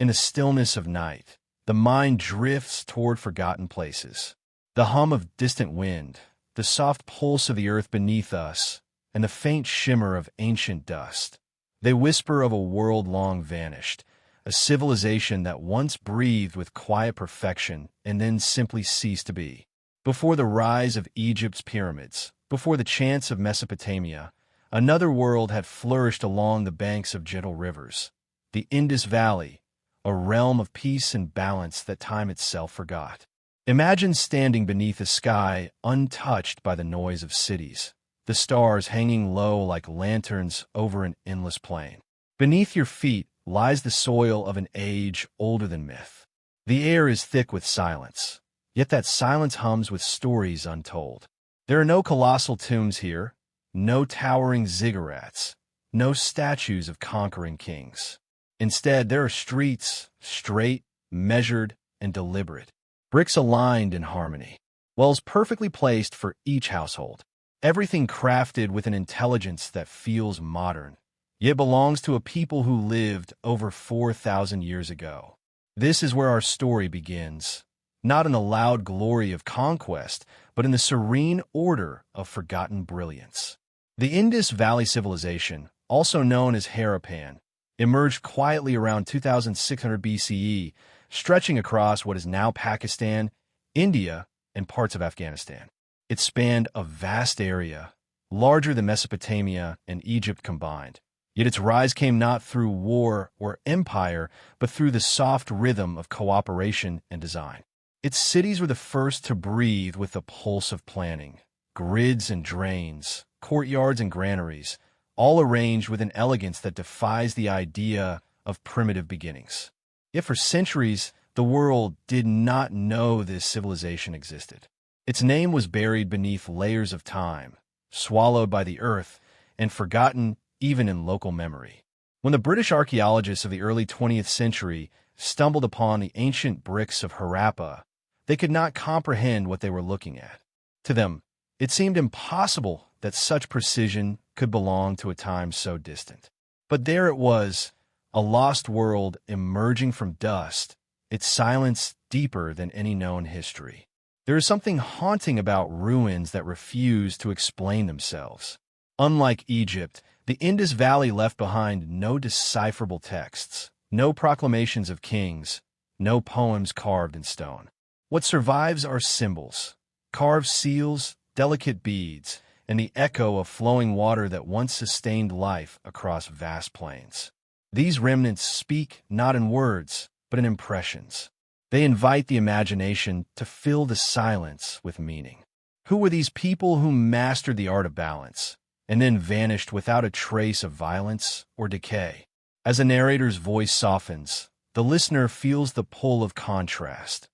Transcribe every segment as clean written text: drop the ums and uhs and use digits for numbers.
In the stillness of night, the mind drifts toward forgotten places. The hum of distant wind, the soft pulse of the earth beneath us, and the faint shimmer of ancient dust. They whisper of a world long vanished, a civilization that once breathed with quiet perfection and then simply ceased to be. Before the rise of Egypt's pyramids, before the chants of Mesopotamia, another world had flourished along the banks of gentle rivers. The Indus Valley, a realm of peace and balance that time itself forgot. Imagine standing beneath a sky untouched by the noise of cities, the stars hanging low like lanterns over an endless plain. Beneath your feet lies the soil of an age older than myth. The air is thick with silence, yet that silence hums with stories untold. There are no colossal tombs here, no towering ziggurats, no statues of conquering kings. Instead, there are streets, straight, measured, and deliberate. Bricks aligned in harmony. Wells perfectly placed for each household. Everything crafted with an intelligence that feels modern, yet belongs to a people who lived over 4,000 years ago. This is where our story begins, not in the loud glory of conquest, but in the serene order of forgotten brilliance. The Indus Valley Civilization, also known as Harappan, emerged quietly around 2600 BCE, stretching across what is now Pakistan, India, and parts of Afghanistan. It spanned a vast area, larger than Mesopotamia and Egypt combined. Yet its rise came not through war or empire, but through the soft rhythm of cooperation and design. Its cities were the first to breathe with the pulse of planning. Grids and drains, courtyards and granaries, all arranged with an elegance that defies the idea of primitive beginnings. Yet for centuries, the world did not know this civilization existed. Its name was buried beneath layers of time, swallowed by the earth, and forgotten even in local memory. When the British archaeologists of the early 20th century stumbled upon the ancient bricks of Harappa, they could not comprehend what they were looking at. To them, it seemed impossible that such precision could belong to a time so distant. But there it was, a lost world emerging from dust, its silence deeper than any known history. There is something haunting about ruins that refuse to explain themselves. Unlike Egypt, the Indus Valley left behind no decipherable texts, no proclamations of kings, no poems carved in stone. What survives are symbols, carved seals, delicate beads, and the echo of flowing water that once sustained life across vast plains. These remnants speak not in words, but in impressions. They invite the imagination to fill the silence with meaning. Who were these people who mastered the art of balance, and then vanished without a trace of violence or decay? As a narrator's voice softens, the listener feels the pull of contrast,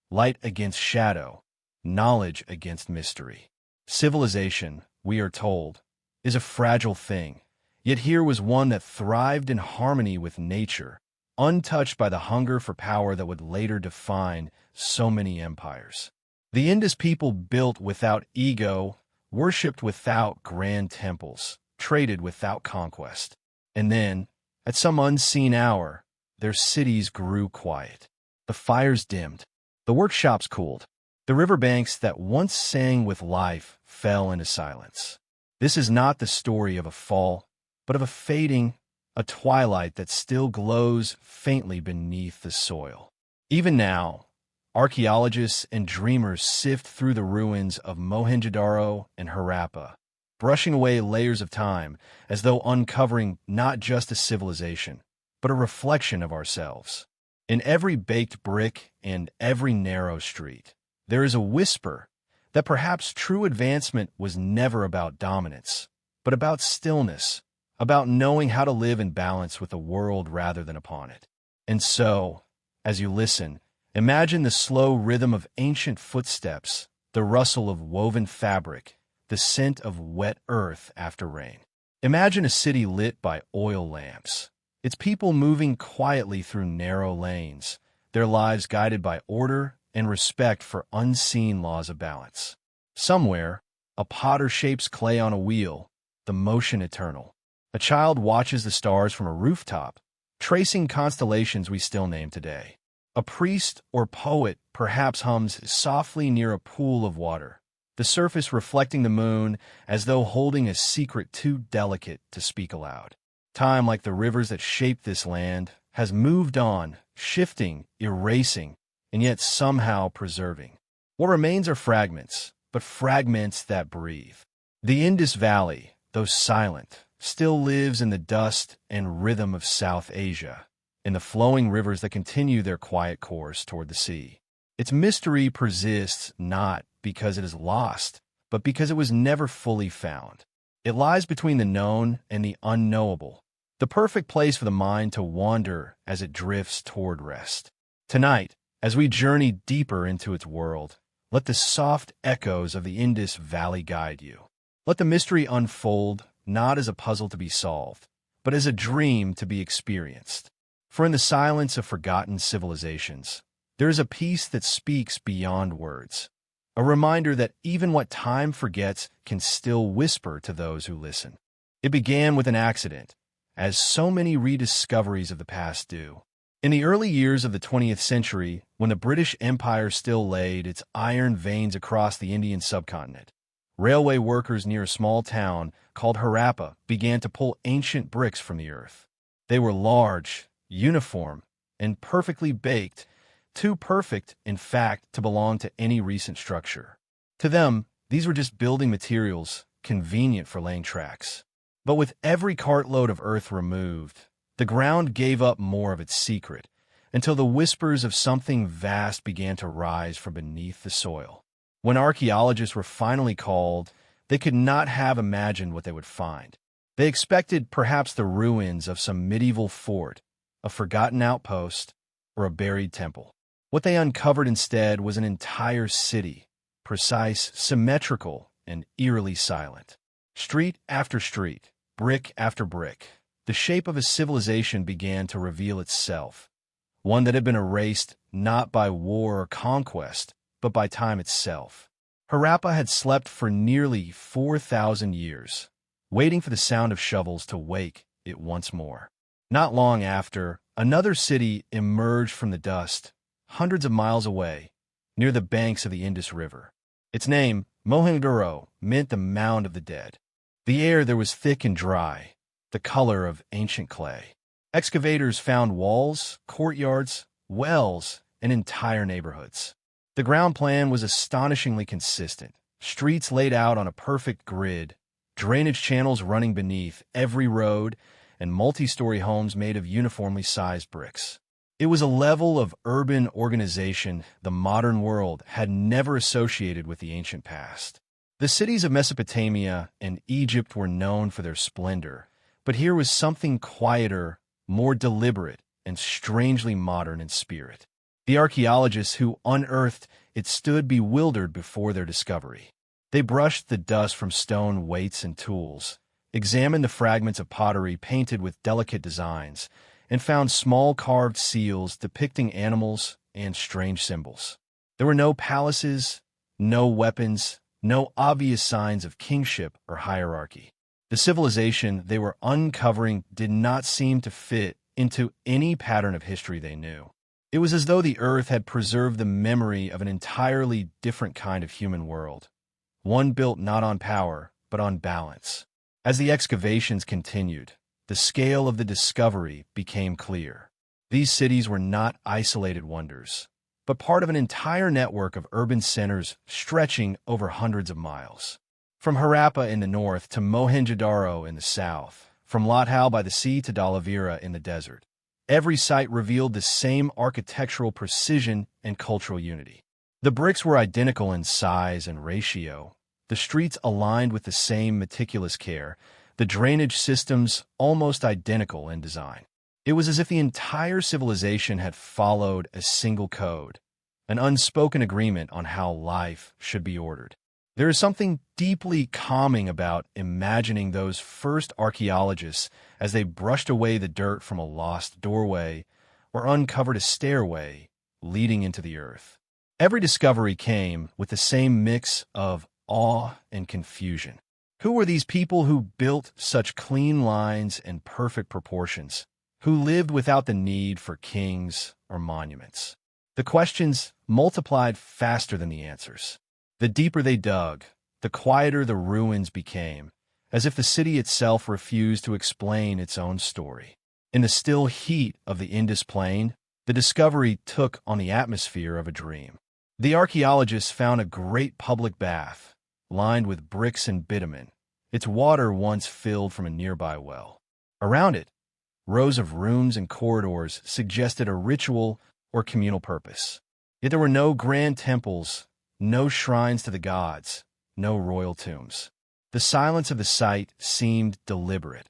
light against shadow, knowledge against mystery. Civilization, we are told, is a fragile thing, yet here was one that thrived in harmony with nature, untouched by the hunger for power that would later define so many empires. The Indus people built without ego, worshipped without grand temples, traded without conquest. And then, at some unseen hour, their cities grew quiet. The fires dimmed. The workshops cooled. The riverbanks that once sang with life fell into silence. This is not the story of a fall, but of a fading, a twilight that still glows faintly beneath the soil. Even now, archaeologists and dreamers sift through the ruins of Mohenjo-daro and Harappa, brushing away layers of time as though uncovering not just a civilization, but a reflection of ourselves. In every baked brick and every narrow street, there is a whisper that perhaps true advancement was never about dominance, but about stillness, about knowing how to live in balance with the world rather than upon it. And so, as you listen, imagine the slow rhythm of ancient footsteps, the rustle of woven fabric, the scent of wet earth after rain. Imagine a city lit by oil lamps, its people moving quietly through narrow lanes, their lives guided by order and respect for unseen laws of balance. Somewhere, a potter shapes clay on a wheel, the motion eternal. A child watches the stars from a rooftop, tracing constellations we still name today. A priest or poet perhaps hums softly near a pool of water, the surface reflecting the moon as though holding a secret too delicate to speak aloud. Time, like the rivers that shape this land, has moved on, shifting, erasing, and yet somehow preserving. What remains are fragments, but fragments that breathe. The Indus Valley, though silent, still lives in the dust and rhythm of South Asia, in the flowing rivers that continue their quiet course toward the sea. Its mystery persists not because it is lost, but because it was never fully found. It lies between the known and the unknowable, the perfect place for the mind to wander as it drifts toward rest. Tonight, as we journey deeper into its world, let the soft echoes of the Indus Valley guide you. Let the mystery unfold, not as a puzzle to be solved, but as a dream to be experienced. For in the silence of forgotten civilizations, there is a peace that speaks beyond words, a reminder that even what time forgets can still whisper to those who listen. It began with an accident, as so many rediscoveries of the past do. In the early years of the 20th century, when the British Empire still laid its iron veins across the Indian subcontinent, railway workers near a small town called Harappa began to pull ancient bricks from the earth. They were large, uniform, and perfectly baked, too perfect, in fact, to belong to any recent structure. To them, these were just building materials, convenient for laying tracks. But with every cartload of earth removed, the ground gave up more of its secret, until the whispers of something vast began to rise from beneath the soil. When archaeologists were finally called, they could not have imagined what they would find. They expected perhaps the ruins of some medieval fort, a forgotten outpost, or a buried temple. What they uncovered instead was an entire city, precise, symmetrical, and eerily silent. Street after street, brick after brick, the shape of a civilization began to reveal itself, one that had been erased not by war or conquest, but by time itself. Harappa had slept for nearly 4,000 years, waiting for the sound of shovels to wake it once more. Not long after, another city emerged from the dust, hundreds of miles away, near the banks of the Indus River. Its name, Mohenjo-daro, meant the mound of the dead. The air there was thick and dry, the color of ancient clay. Excavators found walls, courtyards, wells, and entire neighborhoods. The ground plan was astonishingly consistent, streets laid out on a perfect grid, drainage channels running beneath every road, and multi-story homes made of uniformly sized bricks. It was a level of urban organization the modern world had never associated with the ancient past. The cities of Mesopotamia and Egypt were known for their splendor, but here was something quieter, more deliberate, and strangely modern in spirit. The archaeologists who unearthed it stood bewildered before their discovery. They brushed the dust from stone weights and tools, examined the fragments of pottery painted with delicate designs, and found small carved seals depicting animals and strange symbols. There were no palaces, no weapons, no obvious signs of kingship or hierarchy. The civilization they were uncovering did not seem to fit into any pattern of history they knew. It was as though the earth had preserved the memory of an entirely different kind of human world, one built not on power, but on balance. As the excavations continued, the scale of the discovery became clear. These cities were not isolated wonders, but part of an entire network of urban centers stretching over hundreds of miles. From Harappa in the north to Mohenjo-daro in the south, from Lathal by the sea to Dhalavira in the desert, every site revealed the same architectural precision and cultural unity. The bricks were identical in size and ratio, the streets aligned with the same meticulous care, the drainage systems almost identical in design. It was as if the entire civilization had followed a single code, an unspoken agreement on how life should be ordered. There is something deeply calming about imagining those first archaeologists as they brushed away the dirt from a lost doorway or uncovered a stairway leading into the earth. Every discovery came with the same mix of awe and confusion. Who were these people who built such clean lines and perfect proportions, who lived without the need for kings or monuments. The questions multiplied faster than the answers. The deeper they dug, the quieter the ruins became, as if the city itself refused to explain its own story. In the still heat of the Indus Plain, the discovery took on the atmosphere of a dream. The archaeologists found a great public bath, lined with bricks and bitumen, its water once filled from a nearby well. Around it, rows of rooms and corridors suggested a ritual or communal purpose. Yet there were no grand temples, no shrines to the gods, no royal tombs. The silence of the site seemed deliberate,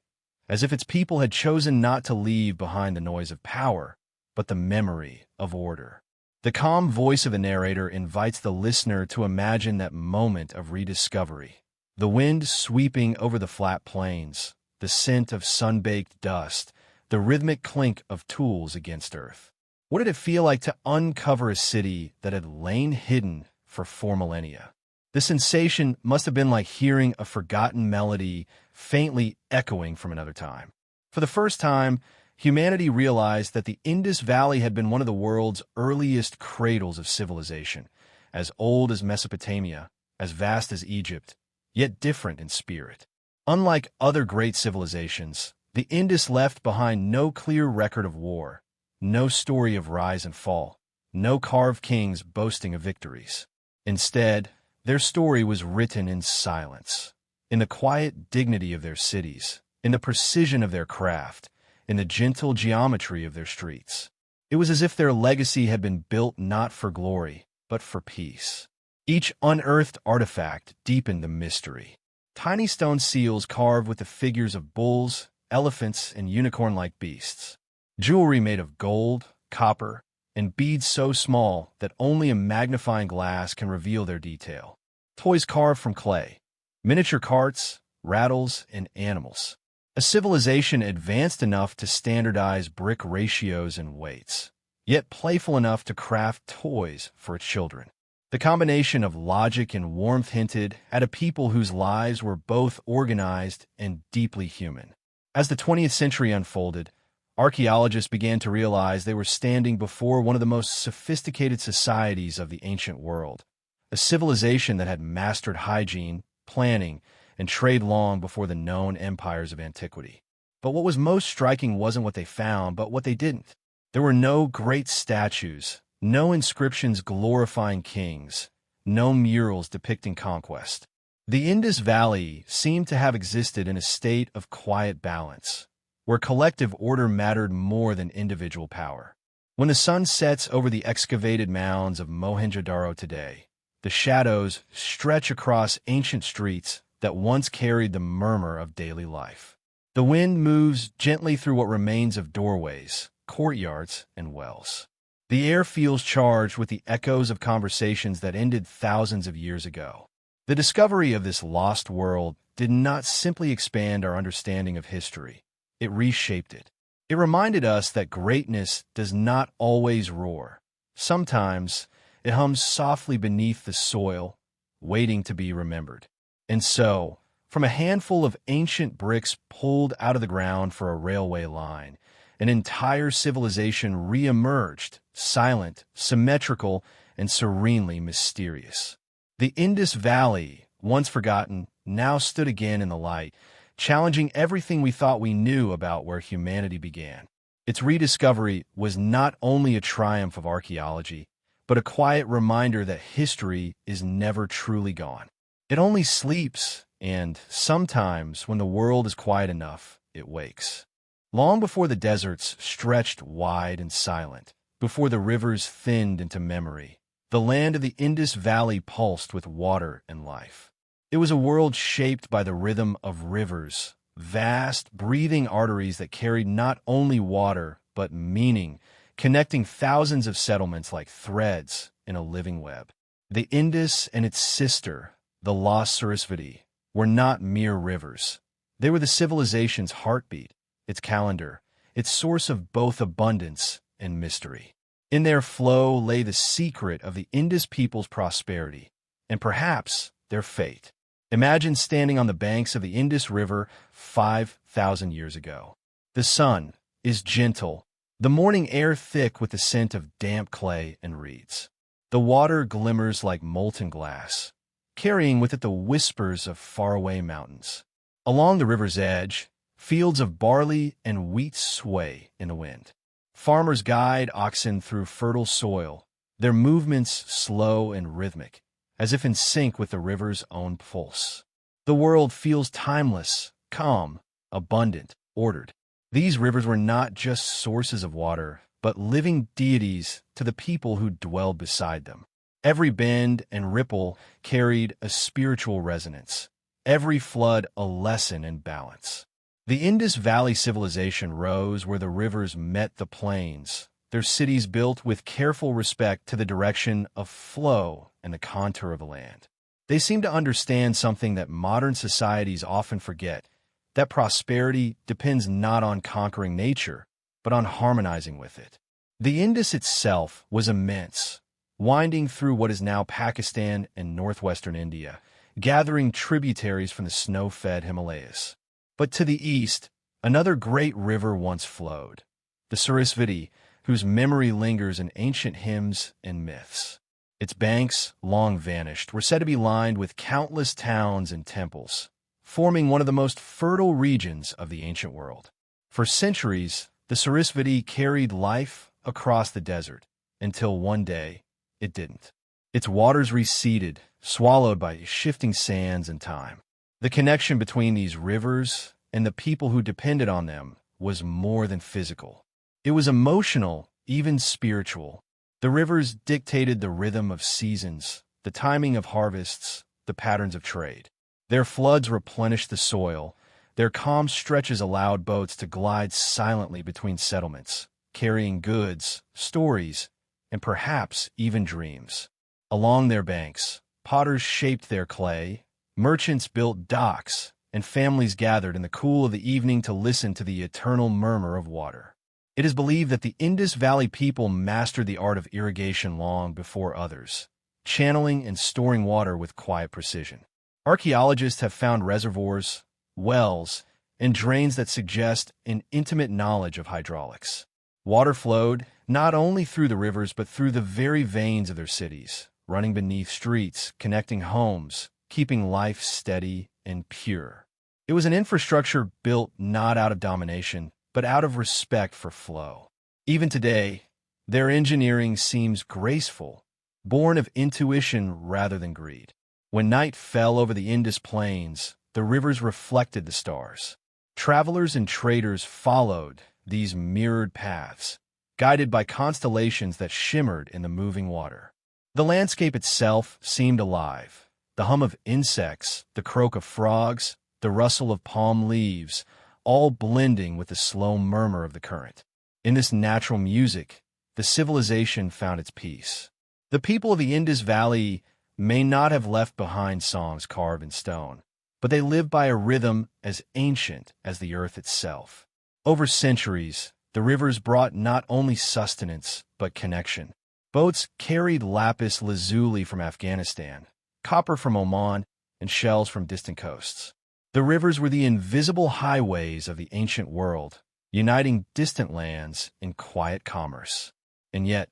as if its people had chosen not to leave behind the noise of power, but the memory of order. The calm voice of the narrator invites the listener to imagine that moment of rediscovery. The wind sweeping over the flat plains, the scent of sun-baked dust, the rhythmic clink of tools against earth. What did it feel like to uncover a city that had lain hidden for 4 millennia? The sensation must have been like hearing a forgotten melody faintly echoing from another time. For the first time, humanity realized that the Indus Valley had been one of the world's earliest cradles of civilization, as old as Mesopotamia, as vast as Egypt, yet different in spirit. Unlike other great civilizations, the Indus left behind no clear record of war, no story of rise and fall, no carved kings boasting of victories. Instead, their story was written in silence, in the quiet dignity of their cities, in the precision of their craft, in the gentle geometry of their streets. It was as if their legacy had been built not for glory, but for peace. Each unearthed artifact deepened the mystery. Tiny stone seals carved with the figures of bulls, elephants, and unicorn-like beasts. Jewelry made of gold, copper, and beads so small that only a magnifying glass can reveal their detail. Toys carved from clay, miniature carts, rattles, and animals. A civilization advanced enough to standardize brick ratios and weights, yet playful enough to craft toys for its children. The combination of logic and warmth hinted at a people whose lives were both organized and deeply human. As the 20th century unfolded, archaeologists began to realize they were standing before one of the most sophisticated societies of the ancient world, a civilization that had mastered hygiene, planning, and trade long before the known empires of antiquity. But what was most striking wasn't what they found, but what they didn't. There were no great statues, no inscriptions glorifying kings, no murals depicting conquest. The Indus Valley seemed to have existed in a state of quiet balance, where collective order mattered more than individual power. When the sun sets over the excavated mounds of Mohenjo-daro today, the shadows stretch across ancient streets that once carried the murmur of daily life. The wind moves gently through what remains of doorways, courtyards, and wells. The air feels charged with the echoes of conversations that ended thousands of years ago. The discovery of this lost world did not simply expand our understanding of history. It reshaped it. It reminded us that greatness does not always roar. Sometimes it hums softly beneath the soil, waiting to be remembered. And so, from a handful of ancient bricks pulled out of the ground for a railway line, an entire civilization re-emerged, silent, symmetrical, and serenely mysterious. The Indus Valley, once forgotten, now stood again in the light, challenging everything we thought we knew about where humanity began. Its rediscovery was not only a triumph of archaeology, but a quiet reminder that history is never truly gone. It only sleeps, and sometimes, when the world is quiet enough, it wakes. Long before the deserts stretched wide and silent, before the rivers thinned into memory, the land of the Indus Valley pulsed with water and life. It was a world shaped by the rhythm of rivers, vast, breathing arteries that carried not only water, but meaning, connecting thousands of settlements like threads in a living web. The Indus and its sister, the lost Sarasvati, were not mere rivers. They were the civilization's heartbeat, its calendar, its source of both abundance and mystery. In their flow lay the secret of the Indus people's prosperity, and perhaps their fate. Imagine standing on the banks of the Indus River 5,000 years ago. The sun, is gentle, the morning air thick with the scent of damp clay and reeds. The water glimmers like molten glass, carrying with it the whispers of faraway mountains. Along the river's edge, fields of barley and wheat sway in the wind. Farmers guide oxen through fertile soil, their movements slow and rhythmic, as if in sync with the river's own pulse. The world feels timeless, calm, abundant, ordered. These rivers were not just sources of water, but living deities to the people who dwelled beside them. Every bend and ripple carried a spiritual resonance, every flood a lesson in balance. The Indus Valley Civilization rose where the rivers met the plains, their cities built with careful respect to the direction of flow and the contour of the land. They seem to understand something that modern societies often forget, that prosperity depends not on conquering nature, but on harmonizing with it. The Indus itself was immense, winding through what is now Pakistan and northwestern India, gathering tributaries from the snow-fed Himalayas. But to the east, another great river once flowed, the Sarasvati, whose memory lingers in ancient hymns and myths. Its banks, long vanished, were said to be lined with countless towns and temples, forming one of the most fertile regions of the ancient world. For centuries, the Sarasvati carried life across the desert, until one day, it didn't. Its waters receded, swallowed by shifting sands and time. The connection between these rivers and the people who depended on them was more than physical. It was emotional, even spiritual. The rivers dictated the rhythm of seasons, the timing of harvests, the patterns of trade. Their floods replenished the soil. Their calm stretches allowed boats to glide silently between settlements, carrying goods, stories, and perhaps even dreams. Along their banks, potters shaped their clay, merchants built docks, and families gathered in the cool of the evening to listen to the eternal murmur of water. It is believed that the Indus Valley people mastered the art of irrigation long before others, channeling and storing water with quiet precision. Archaeologists have found reservoirs, wells, and drains that suggest an intimate knowledge of hydraulics. Water flowed not only through the rivers but through the very veins of their cities, running beneath streets, connecting homes, keeping life steady and pure. It was an infrastructure built not out of domination, but out of respect for flow. Even today, their engineering seems graceful, born of intuition rather than greed. When night fell over the Indus plains, the rivers reflected the stars. Travelers and traders followed these mirrored paths, guided by constellations that shimmered in the moving water. The landscape itself seemed alive. The hum of insects, the croak of frogs, the rustle of palm leaves, all blending with the slow murmur of the current. In this natural music, the civilization found its peace. The people of the Indus Valley may not have left behind songs carved in stone, but they lived by a rhythm as ancient as the earth itself. Over centuries, the rivers brought not only sustenance, but connection. Boats carried lapis lazuli from Afghanistan, copper from Oman, and shells from distant coasts. The rivers were the invisible highways of the ancient world, uniting distant lands in quiet commerce. And yet,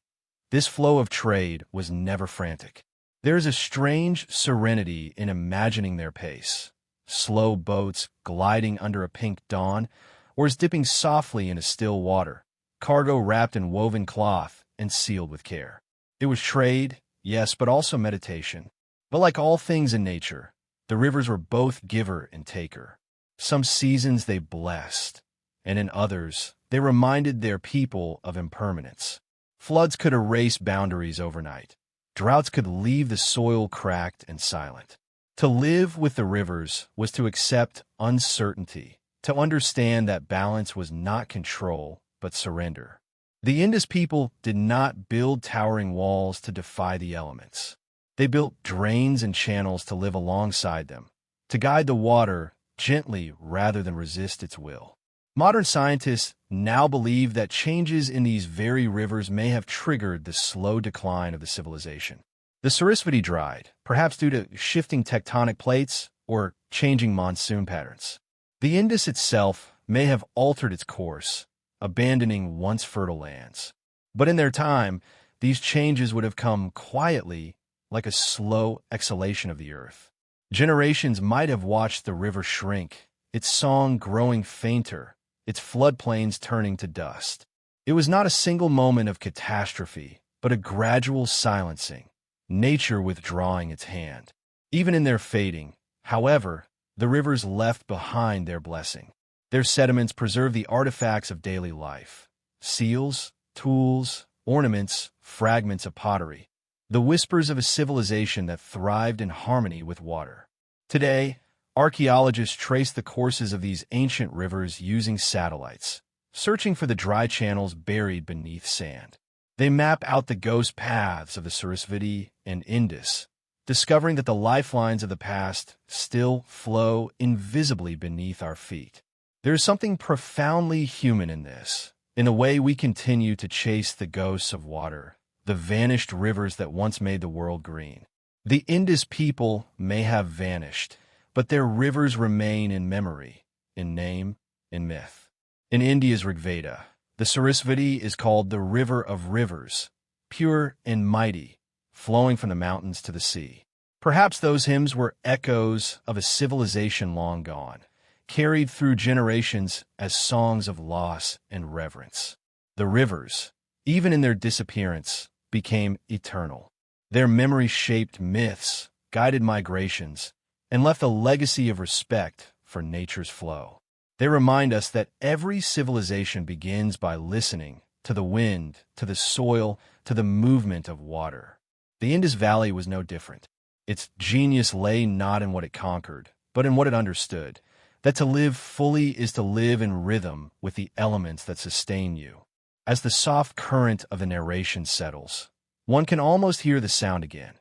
this flow of trade was never frantic. There is a strange serenity in imagining their pace. Slow boats gliding under a pink dawn, or as dipping softly into still water, cargo wrapped in woven cloth and sealed with care. It was trade, yes, but also meditation. But like all things in nature, the rivers were both giver and taker. Some seasons they blessed, and in others, they reminded their people of impermanence. Floods could erase boundaries overnight. Droughts could leave the soil cracked and silent. To live with the rivers was to accept uncertainty, to understand that balance was not control, but surrender. The Indus people did not build towering walls to defy the elements. They built drains and channels to live alongside them, to guide the water gently rather than resist its will. Modern scientists now believe that changes in these very rivers may have triggered the slow decline of the civilization. The Sarasvati dried, perhaps due to shifting tectonic plates or changing monsoon patterns. The Indus itself may have altered its course, abandoning once fertile lands. But in their time, these changes would have come quietly, like a slow exhalation of the earth. Generations might have watched the river shrink, its song growing fainter, its floodplains turning to dust. It was not a single moment of catastrophe, but a gradual silencing, nature withdrawing its hand. Even in their fading, however, the rivers left behind their blessing. Their sediments preserve the artifacts of daily life: seals, tools, ornaments, fragments of pottery, the whispers of a civilization that thrived in harmony with water. Today, archaeologists trace the courses of these ancient rivers using satellites, searching for the dry channels buried beneath sand. They map out the ghost paths of the Sarasvati and Indus, discovering that the lifelines of the past still flow invisibly beneath our feet. There is something profoundly human in this, in the way we continue to chase the ghosts of water, the vanished rivers that once made the world green. The Indus people may have vanished, but their rivers remain in memory, in name, in myth. In India's Rigveda, the Sarasvati is called the river of rivers, pure and mighty, flowing from the mountains to the sea. Perhaps those hymns were echoes of a civilization long gone, carried through generations as songs of loss and reverence. The rivers, even in their disappearance, became eternal. Their memory shaped myths, guided migrations, and left a legacy of respect for nature's flow. They remind us that every civilization begins by listening to the wind, to the soil, to the movement of water. The Indus Valley was no different. Its genius lay not in what it conquered, but in what it understood, that to live fully is to live in rhythm with the elements that sustain you. As the soft current of the narration settles, one can almost hear the sound again,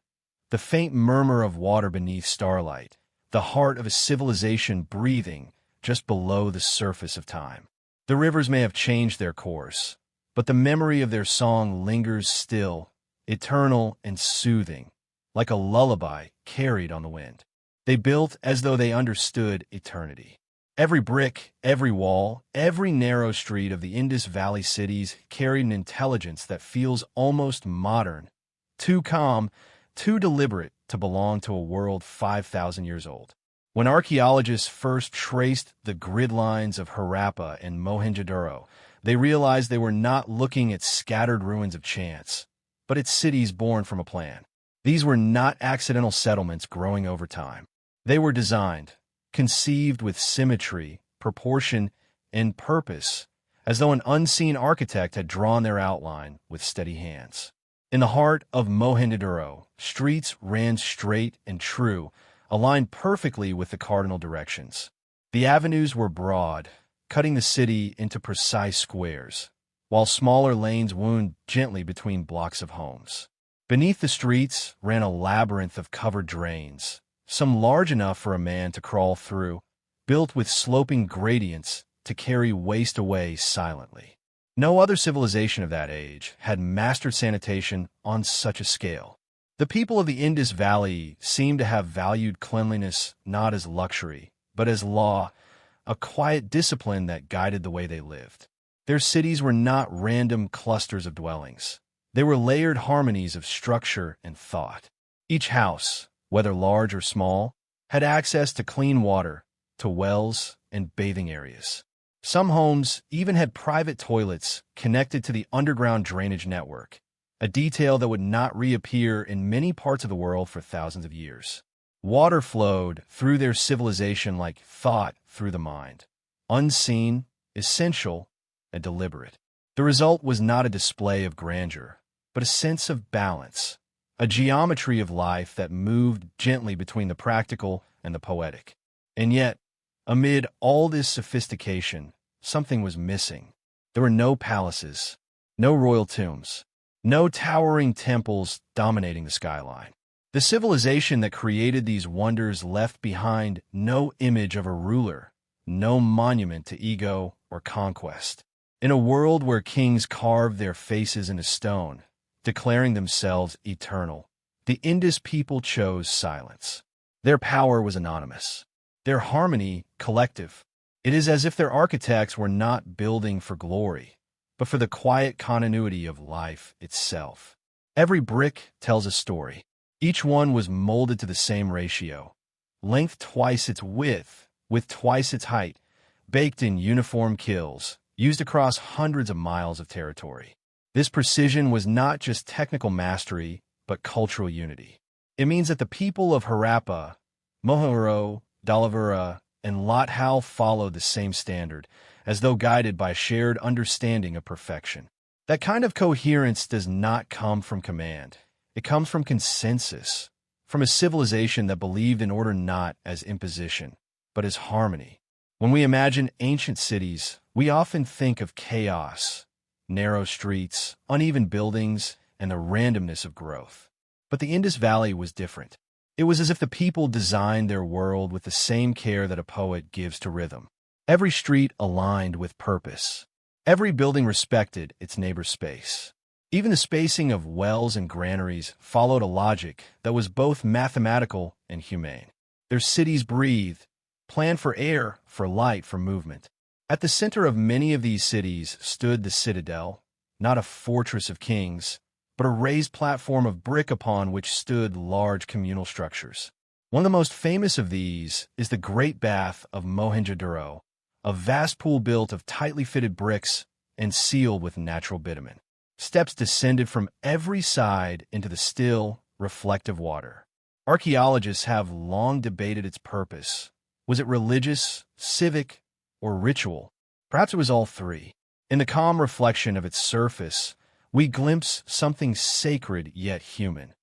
the faint murmur of water beneath starlight, the heart of a civilization breathing just below the surface of time. The rivers may have changed their course, but the memory of their song lingers still, eternal and soothing, like a lullaby carried on the wind. They built as though they understood eternity. Every brick, every wall, every narrow street of the Indus Valley cities carried an intelligence that feels almost modern, too calm, too deliberate to belong to a world 5,000 years old. When archaeologists first traced the grid lines of Harappa and Mohenjo-daro, they realized they were not looking at scattered ruins of chance, but at cities born from a plan. These were not accidental settlements growing over time. They were designed, conceived with symmetry, proportion, and purpose, as though an unseen architect had drawn their outline with steady hands. In the heart of Mohenjo-daro, streets ran straight and true, aligned perfectly with the cardinal directions. The avenues were broad, cutting the city into precise squares, while smaller lanes wound gently between blocks of homes. Beneath the streets ran a labyrinth of covered drains, some large enough for a man to crawl through, built with sloping gradients to carry waste away silently. No other civilization of that age had mastered sanitation on such a scale. The people of the Indus Valley seem to have valued cleanliness not as luxury, but as law, a quiet discipline that guided the way they lived. Their cities were not random clusters of dwellings. They were layered harmonies of structure and thought. Each house, whether large or small, had access to clean water, to wells and bathing areas. Some homes even had private toilets connected to the underground drainage network, a detail that would not reappear in many parts of the world for thousands of years. Water flowed through their civilization like thought through the mind, unseen, essential, and deliberate. The result was not a display of grandeur, but a sense of balance, a geometry of life that moved gently between the practical and the poetic. And yet, amid all this sophistication, something was missing. There were no palaces, no royal tombs, no towering temples dominating the skyline. The civilization that created these wonders left behind no image of a ruler, no monument to ego or conquest. In a world where kings carved their faces into stone, declaring themselves eternal, the Indus people chose silence. Their power was anonymous, their harmony collective. It is as if their architects were not building for glory, but for the quiet continuity of life itself. Every brick tells a story. Each one was molded to the same ratio. Length twice its width, width twice its height, baked in uniform kilns, used across hundreds of miles of territory. This precision was not just technical mastery, but cultural unity. It means that the people of Harappa, Mohenjo, Dhalavira, and Lothal followed the same standard, as though guided by a shared understanding of perfection. That kind of coherence does not come from command. It comes from consensus, from a civilization that believed in order not as imposition, but as harmony. When we imagine ancient cities, we often think of chaos, narrow streets, uneven buildings, and the randomness of growth. But the Indus Valley was different. It was as if the people designed their world with the same care that a poet gives to rhythm. Every street aligned with purpose. Every building respected its neighbor's space. Even the spacing of wells and granaries followed a logic that was both mathematical and humane. Their cities breathed, planned for air, for light, for movement. At the center of many of these cities stood the citadel, not a fortress of kings, but a raised platform of brick upon which stood large communal structures. One of the most famous of these is the Great Bath of Mohenjo-daro, a vast pool built of tightly fitted bricks and sealed with natural bitumen. Steps descended from every side into the still, reflective water. Archaeologists have long debated its purpose. Was it religious, civic, or ritual? Perhaps it was all three. In the calm reflection of its surface, we glimpse something sacred yet human,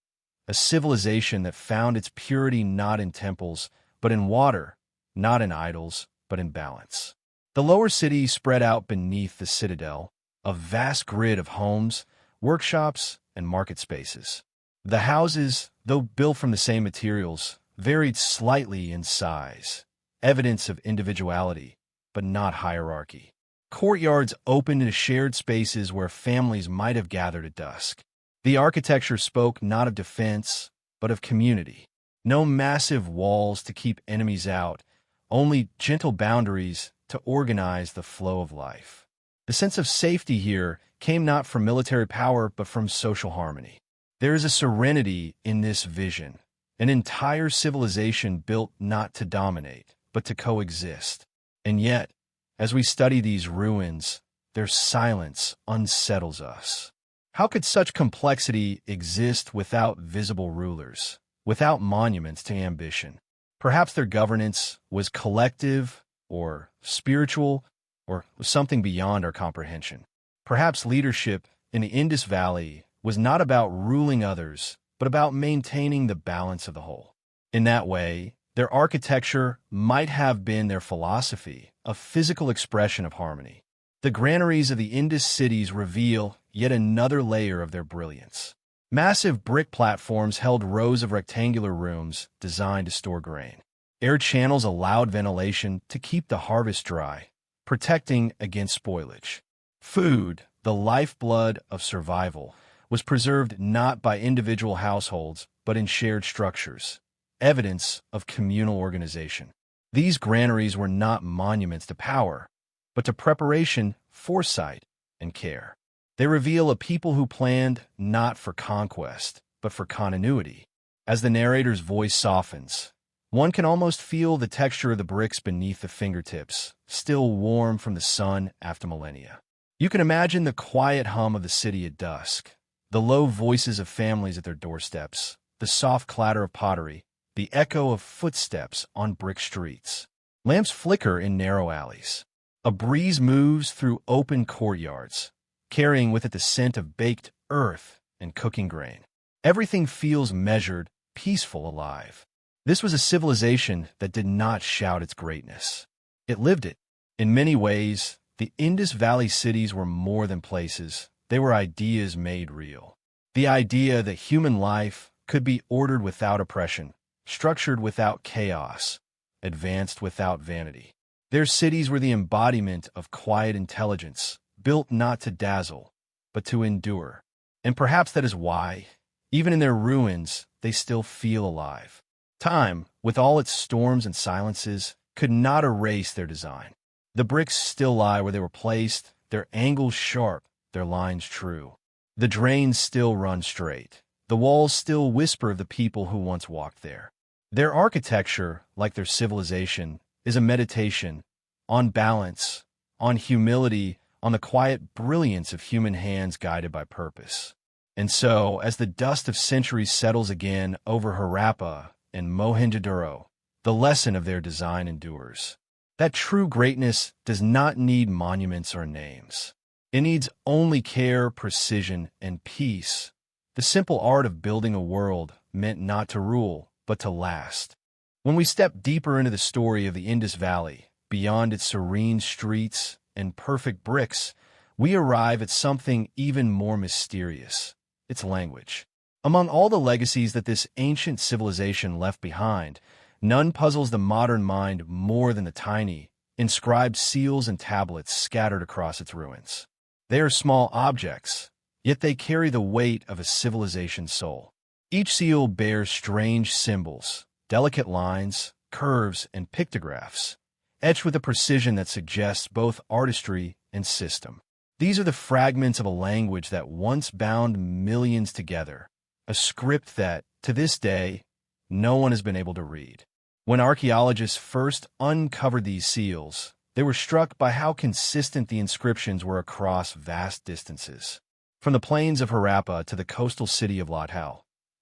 a civilization that found its purity not in temples, but in water, not in idols, but in balance. The lower city spread out beneath the citadel, a vast grid of homes, workshops, and market spaces. The houses, though built from the same materials, varied slightly in size, evidence of individuality, but not hierarchy. Courtyards opened into shared spaces where families might have gathered at dusk. The architecture spoke not of defense, but of community. No massive walls to keep enemies out, only gentle boundaries to organize the flow of life. The sense of safety here came not from military power, but from social harmony. There is a serenity in this vision, an entire civilization built not to dominate, but to coexist. And yet, as we study these ruins, their silence unsettles us. How could such complexity exist without visible rulers, without monuments to ambition? Perhaps their governance was collective or spiritual or something beyond our comprehension. Perhaps leadership in the Indus Valley was not about ruling others, but about maintaining the balance of the whole. In that way, their architecture might have been their philosophy, a physical expression of harmony. The granaries of the Indus cities reveal yet another layer of their brilliance. Massive brick platforms held rows of rectangular rooms designed to store grain. Air channels allowed ventilation to keep the harvest dry, protecting against spoilage. Food, the lifeblood of survival, was preserved not by individual households, but in shared structures, evidence of communal organization. These granaries were not monuments to power, but to preparation, foresight, and care. They reveal a people who planned not for conquest, but for continuity. As the narrator's voice softens, one can almost feel the texture of the bricks beneath the fingertips, still warm from the sun after millennia. You can imagine the quiet hum of the city at dusk, the low voices of families at their doorsteps, the soft clatter of pottery, the echo of footsteps on brick streets. Lamps flicker in narrow alleys. A breeze moves through open courtyards, carrying with it the scent of baked earth and cooking grain. Everything feels measured, peaceful, alive. This was a civilization that did not shout its greatness. It lived it. In many ways, the Indus Valley cities were more than places. They were ideas made real. The idea that human life could be ordered without oppression, structured without chaos, advanced without vanity. Their cities were the embodiment of quiet intelligence, built not to dazzle, but to endure. And perhaps that is why, even in their ruins, they still feel alive. Time, with all its storms and silences, could not erase their design. The bricks still lie where they were placed, their angles sharp, their lines true. The drains still run straight. The walls still whisper of the people who once walked there. Their architecture, like their civilization, is a meditation on balance, on humility, on the quiet brilliance of human hands guided by purpose. And so, as the dust of centuries settles again over Harappa and Mohenjo-daro, the lesson of their design endures. That true greatness does not need monuments or names. It needs only care, precision, and peace. The simple art of building a world meant not to rule, but to last. When we step deeper into the story of the Indus Valley, beyond its serene streets and perfect bricks, we arrive at something even more mysterious: its language. Among all the legacies that this ancient civilization left behind, none puzzles the modern mind more than the tiny, inscribed seals and tablets scattered across its ruins. They are small objects, yet they carry the weight of a civilization's soul. Each seal bears strange symbols, delicate lines, curves, and pictographs, etched with a precision that suggests both artistry and system. These are the fragments of a language that once bound millions together, a script that, to this day, no one has been able to read. When archaeologists first uncovered these seals, they were struck by how consistent the inscriptions were across vast distances. From the plains of Harappa to the coastal city of Lathal,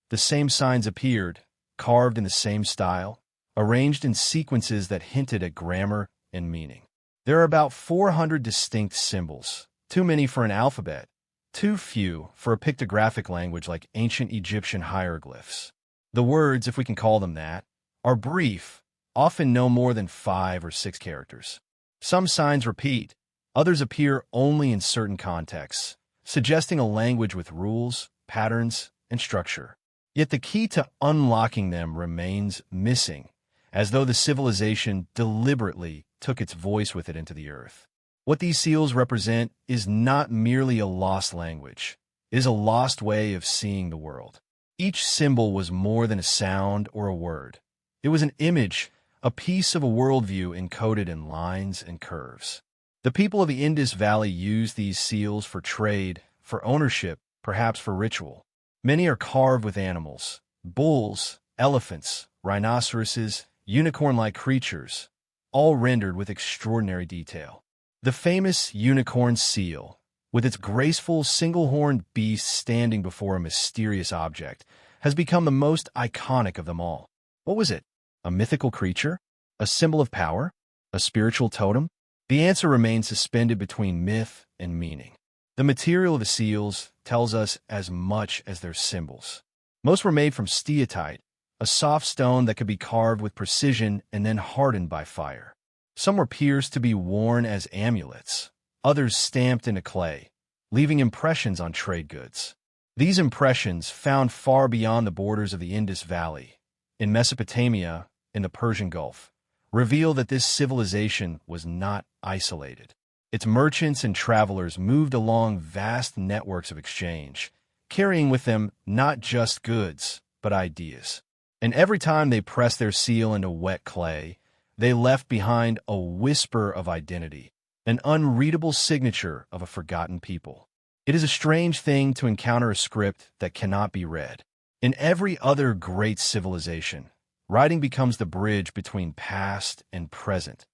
the same signs appeared, carved in the same style, arranged in sequences that hinted at grammar and meaning. There are about 400 distinct symbols, too many for an alphabet, too few for a pictographic language like ancient Egyptian hieroglyphs. The words, if we can call them that, are brief, often no more than 5 or 6 characters. Some signs repeat, others appear only in certain contexts, suggesting a language with rules, patterns, and structure. Yet the key to unlocking them remains missing, as though the civilization deliberately took its voice with it into the earth. What these seals represent is not merely a lost language. It is a lost way of seeing the world. Each symbol was more than a sound or a word. It was an image, a piece of a worldview encoded in lines and curves. The people of the Indus Valley used these seals for trade, for ownership, perhaps for ritual. Many are carved with animals: bulls, elephants, rhinoceroses, unicorn-like creatures, all rendered with extraordinary detail. The famous unicorn seal, with its graceful single-horned beast standing before a mysterious object, has become the most iconic of them all. What was it? A mythical creature? A symbol of power? A spiritual totem? The answer remains suspended between myth and meaning. The material of the seals tells us as much as their symbols. Most were made from steatite, a soft stone that could be carved with precision and then hardened by fire. Some were pierced to be worn as amulets, others stamped into clay, leaving impressions on trade goods. These impressions, found far beyond the borders of the Indus Valley, in Mesopotamia, in the Persian Gulf, reveal that this civilization was not isolated. Its merchants and travelers moved along vast networks of exchange, carrying with them not just goods, but ideas. And every time they pressed their seal into wet clay, they left behind a whisper of identity, an unreadable signature of a forgotten people. It is a strange thing to encounter a script that cannot be read. In every other great civilization, writing becomes the bridge between past and present,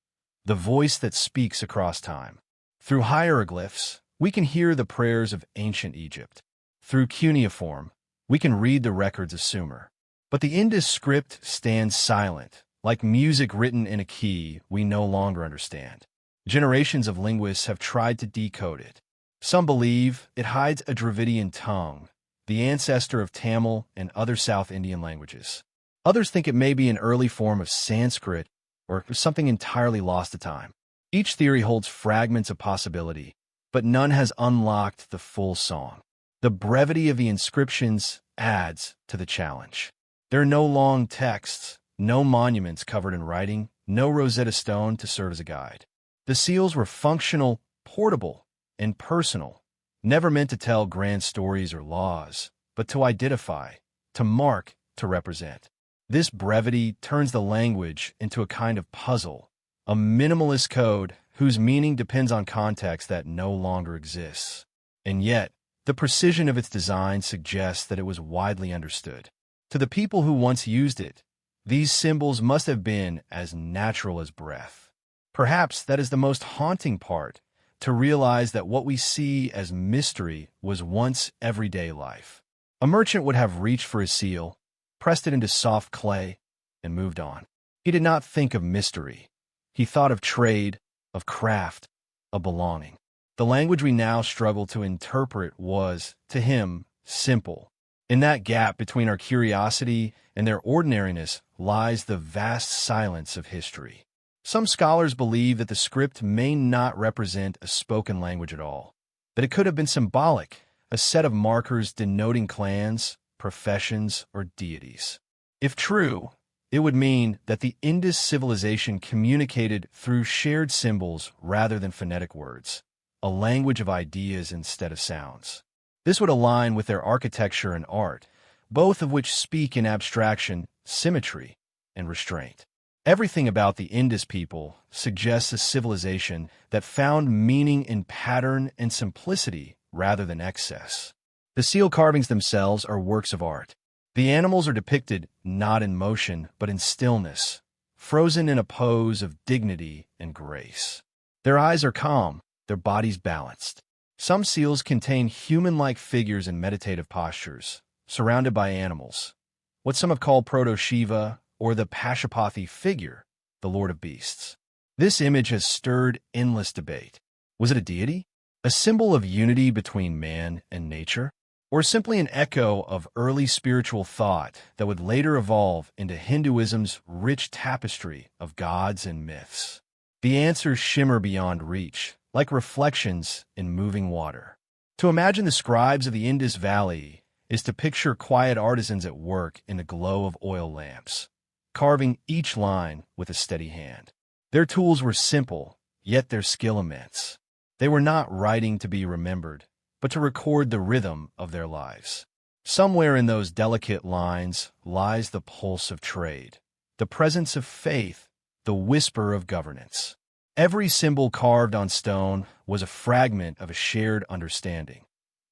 the voice that speaks across time. Through hieroglyphs, we can hear the prayers of ancient Egypt. Through cuneiform, we can read the records of Sumer. But the Indus script stands silent, like music written in a key we no longer understand. Generations of linguists have tried to decode it. Some believe it hides a Dravidian tongue, the ancestor of Tamil and other South Indian languages. Others think it may be an early form of Sanskrit or something entirely lost to time. Each theory holds fragments of possibility, but none has unlocked the full song. The brevity of the inscriptions adds to the challenge. There are no long texts, no monuments covered in writing, no Rosetta Stone to serve as a guide. The seals were functional, portable, and personal, never meant to tell grand stories or laws, but to identify, to mark, to represent. This brevity turns the language into a kind of puzzle, a minimalist code whose meaning depends on context that no longer exists. And yet, the precision of its design suggests that it was widely understood. To the people who once used it, these symbols must have been as natural as breath. Perhaps that is the most haunting part, to realize that what we see as mystery was once everyday life. A merchant would have reached for his seal, pressed it into soft clay, and moved on. He did not think of mystery. He thought of trade, of craft, of belonging. The language we now struggle to interpret was, to him, simple. In that gap between our curiosity and their ordinariness lies the vast silence of history. Some scholars believe that the script may not represent a spoken language at all, that it could have been symbolic, a set of markers denoting clans, professions, or deities. If true, it would mean that the Indus civilization communicated through shared symbols rather than phonetic words, a language of ideas instead of sounds. This would align with their architecture and art, both of which speak in abstraction, symmetry, and restraint. Everything about the Indus people suggests a civilization that found meaning in pattern and simplicity rather than excess. The seal carvings themselves are works of art. The animals are depicted not in motion but in stillness, frozen in a pose of dignity and grace. Their eyes are calm, their bodies balanced. Some seals contain human-like figures in meditative postures, surrounded by animals, what some have called Proto-Shiva or the Pashupati figure, the Lord of Beasts. This image has stirred endless debate. Was it a deity? A symbol of unity between man and nature? Or simply an echo of early spiritual thought that would later evolve into Hinduism's rich tapestry of gods and myths? The answers shimmer beyond reach, like reflections in moving water. To imagine the scribes of the Indus Valley is to picture quiet artisans at work in the glow of oil lamps, carving each line with a steady hand. Their tools were simple, yet their skill immense. They were not writing to be remembered, but to record the rhythm of their lives. Somewhere in those delicate lines lies the pulse of trade, the presence of faith, the whisper of governance. Every symbol carved on stone was a fragment of a shared understanding.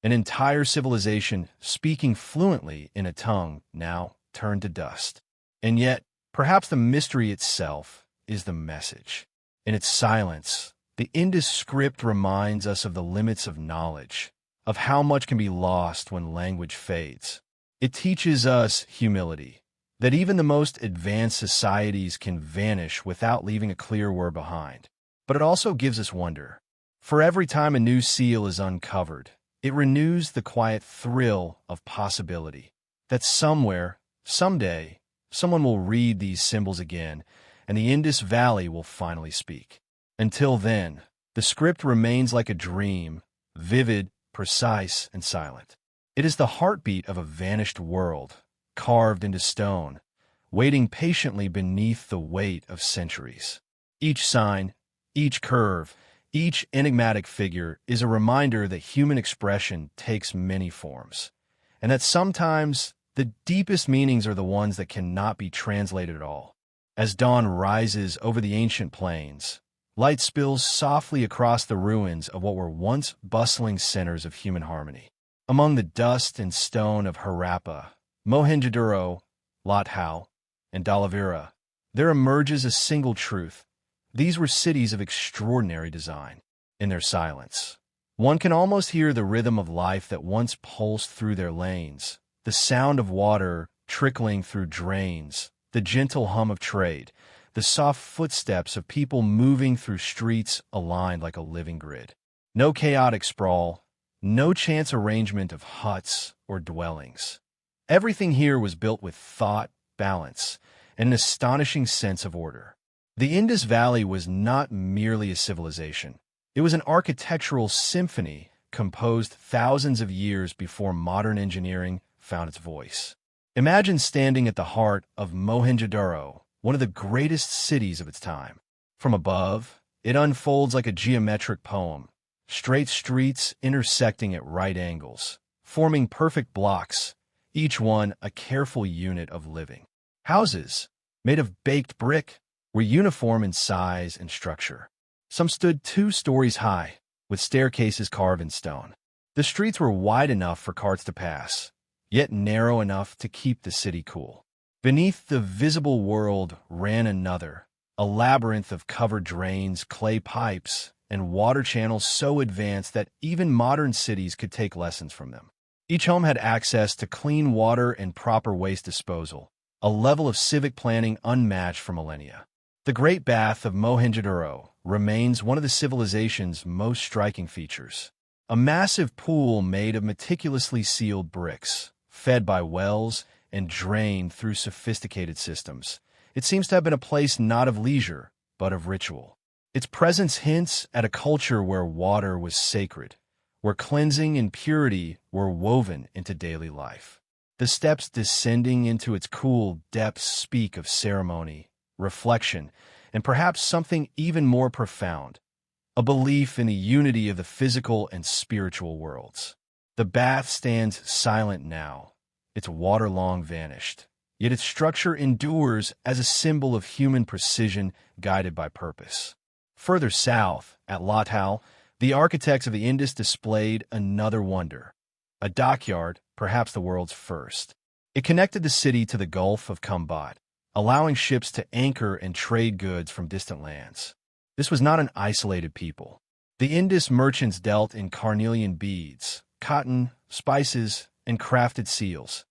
An entire civilization speaking fluently in a tongue now turned to dust. And yet, perhaps the mystery itself is the message. In its silence, the Indus script reminds us of the limits of knowledge, of how much can be lost when language fades. It teaches us humility, that even the most advanced societies can vanish without leaving a clear word behind. But it also gives us wonder. For every time a new seal is uncovered, it renews the quiet thrill of possibility, that somewhere, someday, someone will read these symbols again, and the Indus Valley will finally speak. Until then, the script remains like a dream, vivid, precise, and silent. It is the heartbeat of a vanished world, carved into stone, waiting patiently beneath the weight of centuries. Each sign, each curve, each enigmatic figure is a reminder that human expression takes many forms, and that sometimes the deepest meanings are the ones that cannot be translated at all. As dawn rises over the ancient plains, light spills softly across the ruins of what were once bustling centers of human harmony. Among the dust and stone of Harappa, Mohenjo-daro, Lathau, and Dhalavira, there emerges a single truth. These were cities of extraordinary design. In their silence, one can almost hear the rhythm of life that once pulsed through their lanes, the sound of water trickling through drains, the gentle hum of trade, the soft footsteps of people moving through streets aligned like a living grid. No chaotic sprawl, no chance arrangement of huts or dwellings. Everything here was built with thought, balance, and an astonishing sense of order. The Indus Valley was not merely a civilization. It was an architectural symphony composed thousands of years before modern engineering found its voice. Imagine standing at the heart of Mohenjo-daro, one of the greatest cities of its time. From above, it unfolds like a geometric poem, straight streets intersecting at right angles, forming perfect blocks, each one a careful unit of living. Houses, made of baked brick, were uniform in size and structure. Some stood 2 stories high, with staircases carved in stone. The streets were wide enough for carts to pass, yet narrow enough to keep the city cool. Beneath the visible world ran another, a labyrinth of covered drains, clay pipes, and water channels so advanced that even modern cities could take lessons from them. Each home had access to clean water and proper waste disposal, a level of civic planning unmatched for millennia. The Great Bath of Mohenjo-daro remains one of the civilization's most striking features. A massive pool made of meticulously sealed bricks, fed by wells and drained through sophisticated systems. It seems to have been a place not of leisure, but of ritual. Its presence hints at a culture where water was sacred, where cleansing and purity were woven into daily life. The steps descending into its cool depths speak of ceremony, reflection, and perhaps something even more profound, a belief in the unity of the physical and spiritual worlds. The bath stands silent now, its water long vanished, yet its structure endures as a symbol of human precision guided by purpose. Further south, at Latal, the architects of the Indus displayed another wonder, a dockyard, perhaps the world's first. It connected the city to the Gulf of Cambodge, allowing ships to anchor and trade goods from distant lands. This was not an isolated people. The Indus merchants dealt in carnelian beads, cotton, spices, and crafted seals,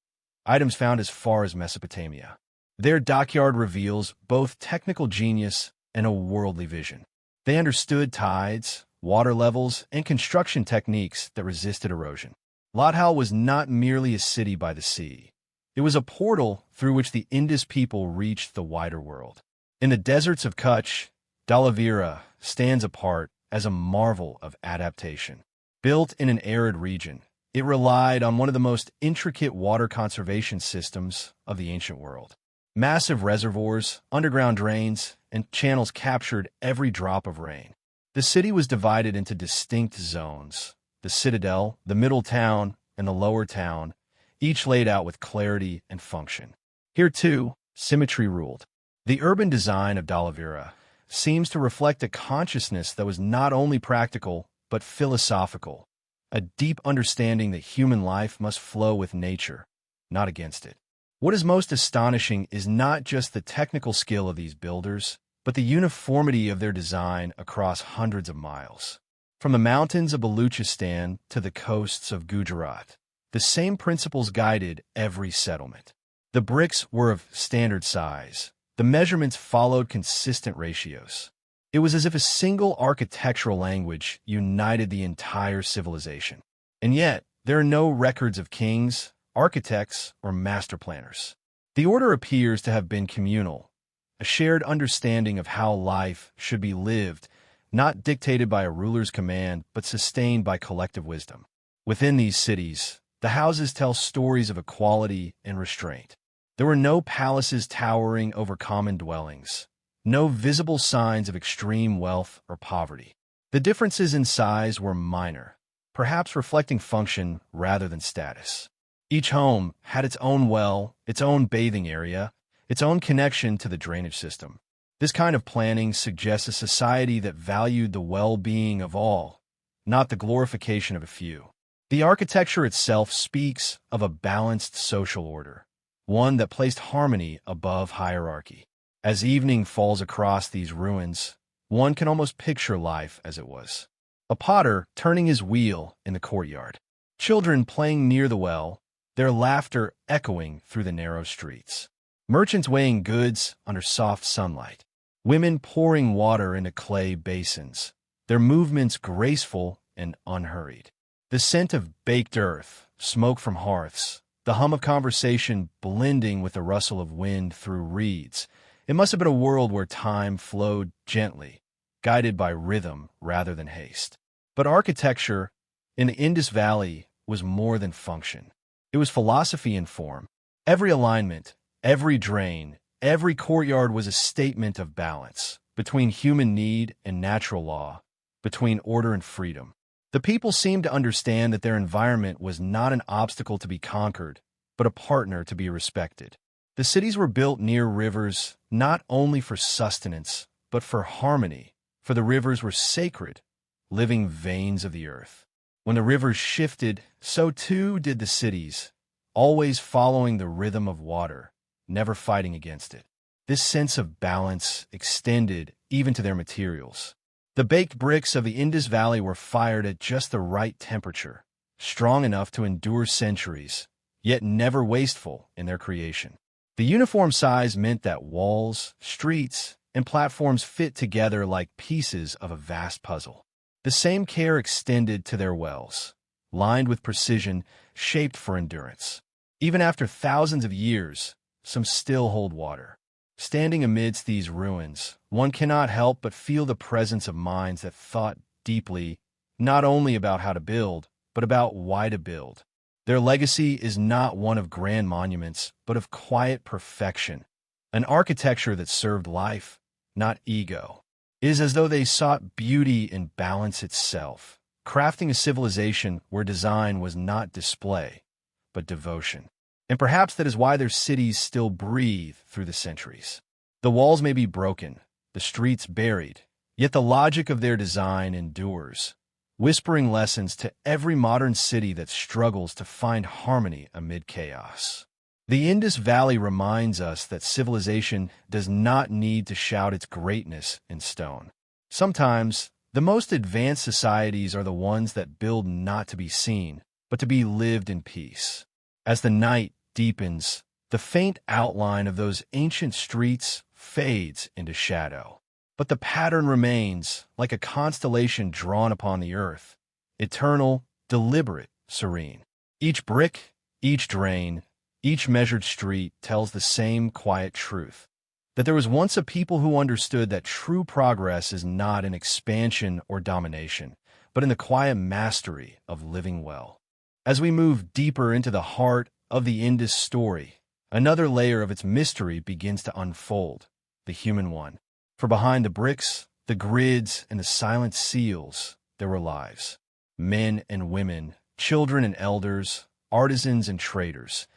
items found as far as Mesopotamia. Their dockyard reveals both technical genius and a worldly vision. They understood tides, water levels, and construction techniques that resisted erosion. Latal was not merely a city by the sea. It was a portal through which the Indus people reached the wider world. In the deserts of Kutch, Dhalavira stands apart as a marvel of adaptation. Built in an arid region, it relied on one of the most intricate water conservation systems of the ancient world. Massive reservoirs, underground drains, and channels captured every drop of rain. The city was divided into distinct zones: the citadel, the middle town, and the lower town, each laid out with clarity and function. Here, too, symmetry ruled. The urban design of Dhalavira seems to reflect a consciousness that was not only practical, but philosophical, a deep understanding that human life must flow with nature, not against it. What is most astonishing is not just the technical skill of these builders, but the uniformity of their design across hundreds of miles. From the mountains of Baluchistan to the coasts of Gujarat, the same principles guided every settlement. The bricks were of standard size. The measurements followed consistent ratios. It was as if a single architectural language united the entire civilization. And yet, there are no records of kings, architects, or master planners. The order appears to have been communal, a shared understanding of how life should be lived, not dictated by a ruler's command, but sustained by collective wisdom. Within these cities, the houses tell stories of equality and restraint. There were no palaces towering over common dwellings, no visible signs of extreme wealth or poverty. The differences in size were minor, perhaps reflecting function rather than status. Each home had its own well, its own bathing area, its own connection to the drainage system. This kind of planning suggests a society that valued the well-being of all, not the glorification of a few. The architecture itself speaks of a balanced social order, one that placed harmony above hierarchy. As evening falls across these ruins, one can almost picture life as it was. A potter turning his wheel in the courtyard. Children playing near the well, their laughter echoing through the narrow streets. Merchants weighing goods under soft sunlight. Women pouring water into clay basins, their movements graceful and unhurried. The scent of baked earth, smoke from hearths, the hum of conversation blending with the rustle of wind through reeds. It must have been a world where time flowed gently, guided by rhythm rather than haste. But architecture in the Indus Valley was more than function. It was philosophy in form. Every alignment, every drain, every courtyard was a statement of balance between human need and natural law, between order and freedom. The people seemed to understand that their environment was not an obstacle to be conquered, but a partner to be respected. The cities were built near rivers not only for sustenance, but for harmony, for the rivers were sacred, living veins of the earth. When the rivers shifted, so too did the cities, always following the rhythm of water, never fighting against it. This sense of balance extended even to their materials. The baked bricks of the Indus Valley were fired at just the right temperature, strong enough to endure centuries, yet never wasteful in their creation. The uniform size meant that walls, streets, and platforms fit together like pieces of a vast puzzle. The same care extended to their wells, lined with precision, shaped for endurance. Even after thousands of years, some still hold water. Standing amidst these ruins, one cannot help but feel the presence of minds that thought deeply, not only about how to build, but about why to build. Their legacy is not one of grand monuments, but of quiet perfection, an architecture that served life, not ego. It is as though they sought beauty in balance itself, crafting a civilization where design was not display, but devotion. And perhaps that is why their cities still breathe through the centuries. The walls may be broken, the streets buried, yet the logic of their design endures, whispering lessons to every modern city that struggles to find harmony amid chaos. The Indus Valley reminds us that civilization does not need to shout its greatness in stone. Sometimes, the most advanced societies are the ones that build not to be seen, but to be lived in peace. As the night deepens, the faint outline of those ancient streets fades into shadow. But the pattern remains, like a constellation drawn upon the earth, eternal, deliberate, serene. Each brick, each drain, each measured street tells the same quiet truth, that there was once a people who understood that true progress is not in expansion or domination, but in the quiet mastery of living well. As we move deeper into the heart of the Indus story, another layer of its mystery begins to unfold, the human one. For behind the bricks, the grids, and the silent seals, there were lives. Men and women, children and elders, artisans and traders,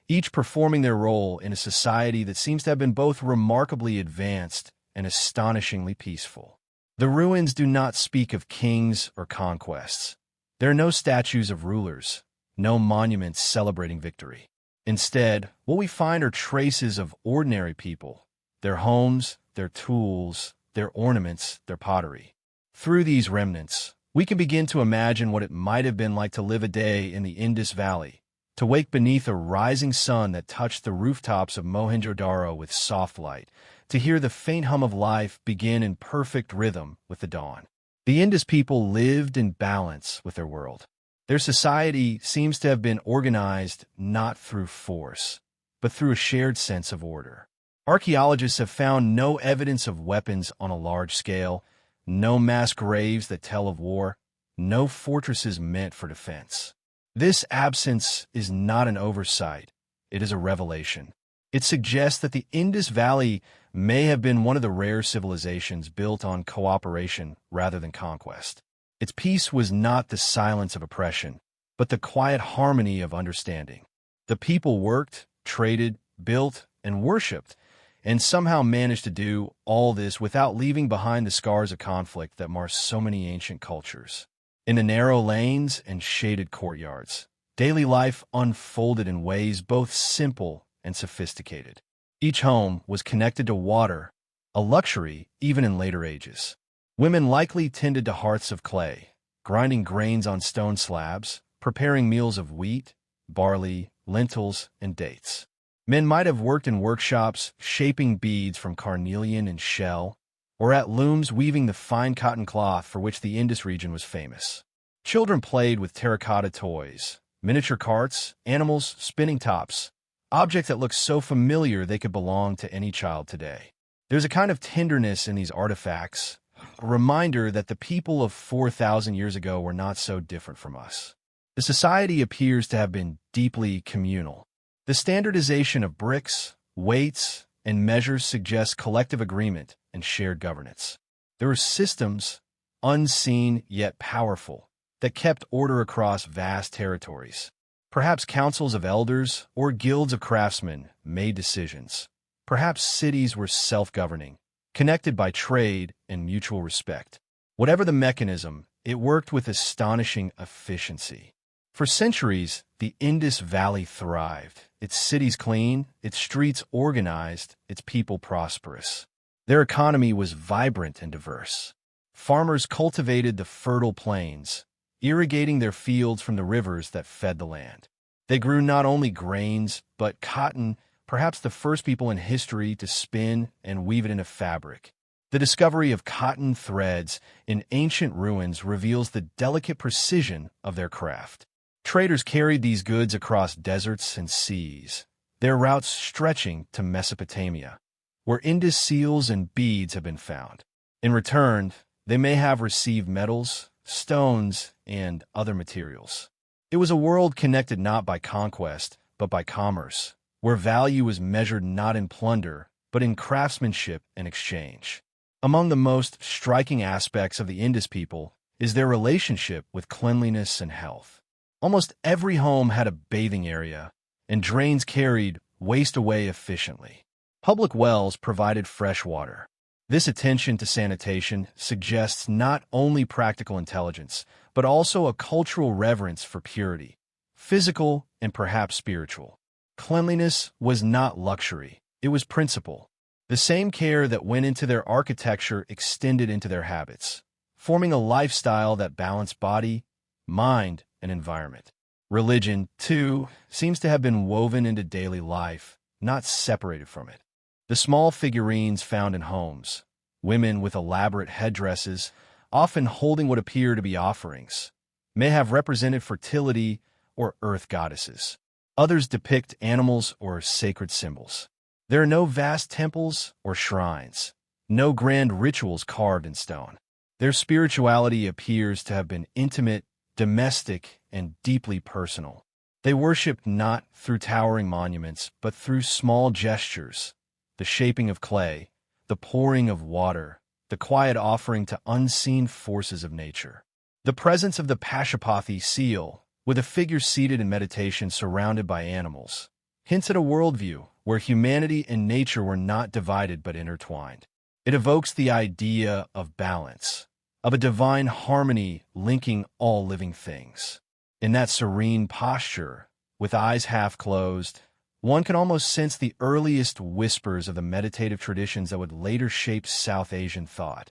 each performing their role in a society that seems to have been both remarkably advanced and astonishingly peaceful. The ruins do not speak of kings or conquests. There are no statues of rulers, no monuments celebrating victory. Instead, what we find are traces of ordinary people, their homes, their tools, their ornaments, their pottery. Through these remnants, we can begin to imagine what it might have been like to live a day in the Indus Valley, to wake beneath a rising sun that touched the rooftops of Mohenjo-Daro with soft light, to hear the faint hum of life begin in perfect rhythm with the dawn. The Indus people lived in balance with their world. Their society seems to have been organized not through force, but through a shared sense of order. Archaeologists have found no evidence of weapons on a large scale, no mass graves that tell of war, no fortresses meant for defense. This absence is not an oversight, it is a revelation. It suggests that the Indus Valley may have been one of the rare civilizations built on cooperation rather than conquest. Its peace was not the silence of oppression, but the quiet harmony of understanding. The people worked, traded, built, and worshipped, and somehow managed to do all this without leaving behind the scars of conflict that mar so many ancient cultures. In the narrow lanes and shaded courtyards, daily life unfolded in ways both simple and sophisticated. Each home was connected to water, a luxury even in later ages. Women likely tended to hearths of clay, grinding grains on stone slabs, preparing meals of wheat, barley, lentils, and dates. Men might have worked in workshops, shaping beads from carnelian and shell, or at looms weaving the fine cotton cloth for which the Indus region was famous. Children played with terracotta toys, miniature carts, animals, spinning tops, objects that looked so familiar they could belong to any child today. There's a kind of tenderness in these artifacts, a reminder that the people of 4,000 years ago were not so different from us. The society appears to have been deeply communal. The standardization of bricks, weights, and measures suggests collective agreement and shared governance. There were systems, unseen yet powerful, that kept order across vast territories. Perhaps councils of elders or guilds of craftsmen made decisions. Perhaps cities were self-governing, connected by trade and mutual respect. Whatever the mechanism, it worked with astonishing efficiency. For centuries, the Indus Valley thrived, its cities clean, its streets organized, its people prosperous. Their economy was vibrant and diverse. Farmers cultivated the fertile plains, irrigating their fields from the rivers that fed the land. They grew not only grains, but cotton, perhaps the first people in history to spin and weave it into fabric. The discovery of cotton threads in ancient ruins reveals the delicate precision of their craft. Traders carried these goods across deserts and seas, their routes stretching to Mesopotamia, where Indus seals and beads have been found. In return, they may have received metals, stones, and other materials. It was a world connected not by conquest, but by commerce, where value was measured not in plunder, but in craftsmanship and exchange. Among the most striking aspects of the Indus people is their relationship with cleanliness and health. Almost every home had a bathing area, and drains carried waste away efficiently. Public wells provided fresh water. This attention to sanitation suggests not only practical intelligence, but also a cultural reverence for purity, physical and perhaps spiritual. Cleanliness was not luxury, it was principle. The same care that went into their architecture extended into their habits, forming a lifestyle that balanced body, mind, and environment. Religion, too, seems to have been woven into daily life, not separated from it. The small figurines found in homes, women with elaborate headdresses, often holding what appear to be offerings, may have represented fertility or earth goddesses. Others depict animals or sacred symbols. There are no vast temples or shrines, no grand rituals carved in stone. Their spirituality appears to have been intimate, domestic, and deeply personal. They worshipped not through towering monuments, but through small gestures, the shaping of clay, the pouring of water, the quiet offering to unseen forces of nature. The presence of the Pashupati seal, with a figure seated in meditation surrounded by animals, hints at a worldview where humanity and nature were not divided but intertwined. It evokes the idea of balance, of a divine harmony linking all living things. In that serene posture, with eyes half closed, one can almost sense the earliest whispers of the meditative traditions that would later shape South Asian thought.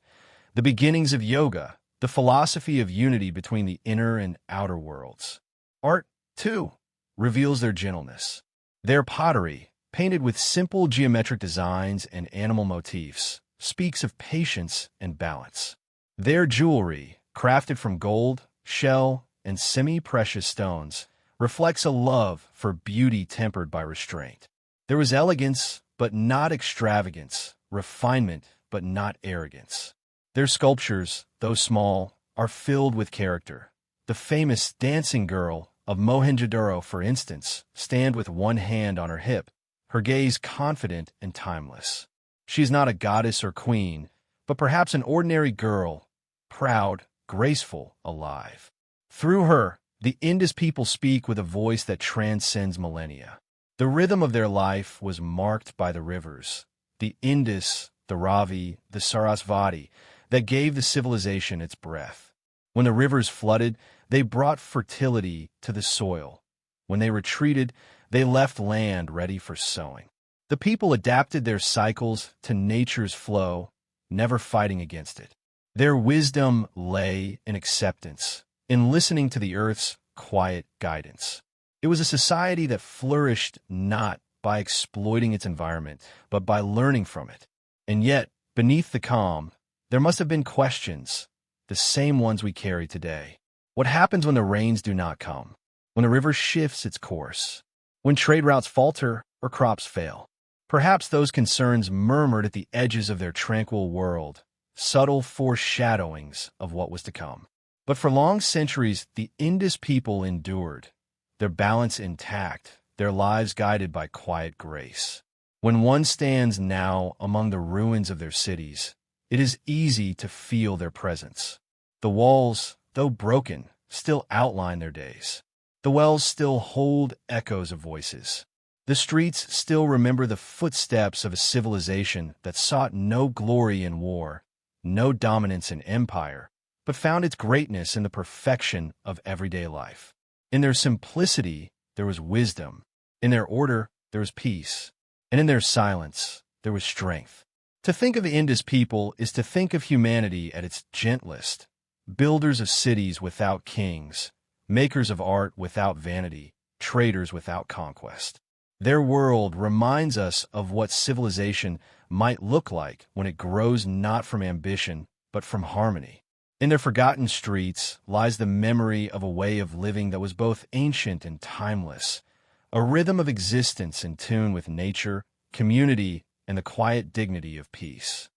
The beginnings of yoga, the philosophy of unity between the inner and outer worlds. Art, too, reveals their gentleness. Their pottery, painted with simple geometric designs and animal motifs, speaks of patience and balance. Their jewelry, crafted from gold, shell, and semi-precious stones, reflects a love for beauty tempered by restraint. There was elegance, but not extravagance, refinement, but not arrogance. Their sculptures, though small, are filled with character. The famous dancing girl of Mohenjo-daro, for instance, stands with one hand on her hip, her gaze confident and timeless. She is not a goddess or queen, but perhaps an ordinary girl, proud, graceful, alive. Through her, the Indus people speak with a voice that transcends millennia. The rhythm of their life was marked by the rivers, the Indus, the Ravi, the Sarasvati, that gave the civilization its breath. When the rivers flooded, they brought fertility to the soil. When they retreated, they left land ready for sowing. The people adapted their cycles to nature's flow, never fighting against it. Their wisdom lay in acceptance, in listening to the earth's quiet guidance. It was a society that flourished not by exploiting its environment, but by learning from it. And yet, beneath the calm, there must have been questions, the same ones we carry today. What happens when the rains do not come? When the river shifts its course? When trade routes falter or crops fail? Perhaps those concerns murmured at the edges of their tranquil world, subtle foreshadowings of what was to come. But for long centuries, the Indus people endured, their balance intact, their lives guided by quiet grace. When one stands now among the ruins of their cities, it is easy to feel their presence. The walls, though broken, still outline their days. The wells still hold echoes of voices. The streets still remember the footsteps of a civilization that sought no glory in war, no dominance in empire, but found its greatness in the perfection of everyday life. In their simplicity, there was wisdom. In their order, there was peace. And in their silence, there was strength. To think of the Indus people is to think of humanity at its gentlest, builders of cities without kings, makers of art without vanity, traders without conquest. Their world reminds us of what civilization might look like when it grows not from ambition, but from harmony. In their forgotten streets lies the memory of a way of living that was both ancient and timeless, a rhythm of existence in tune with nature, community, and the quiet dignity of peace.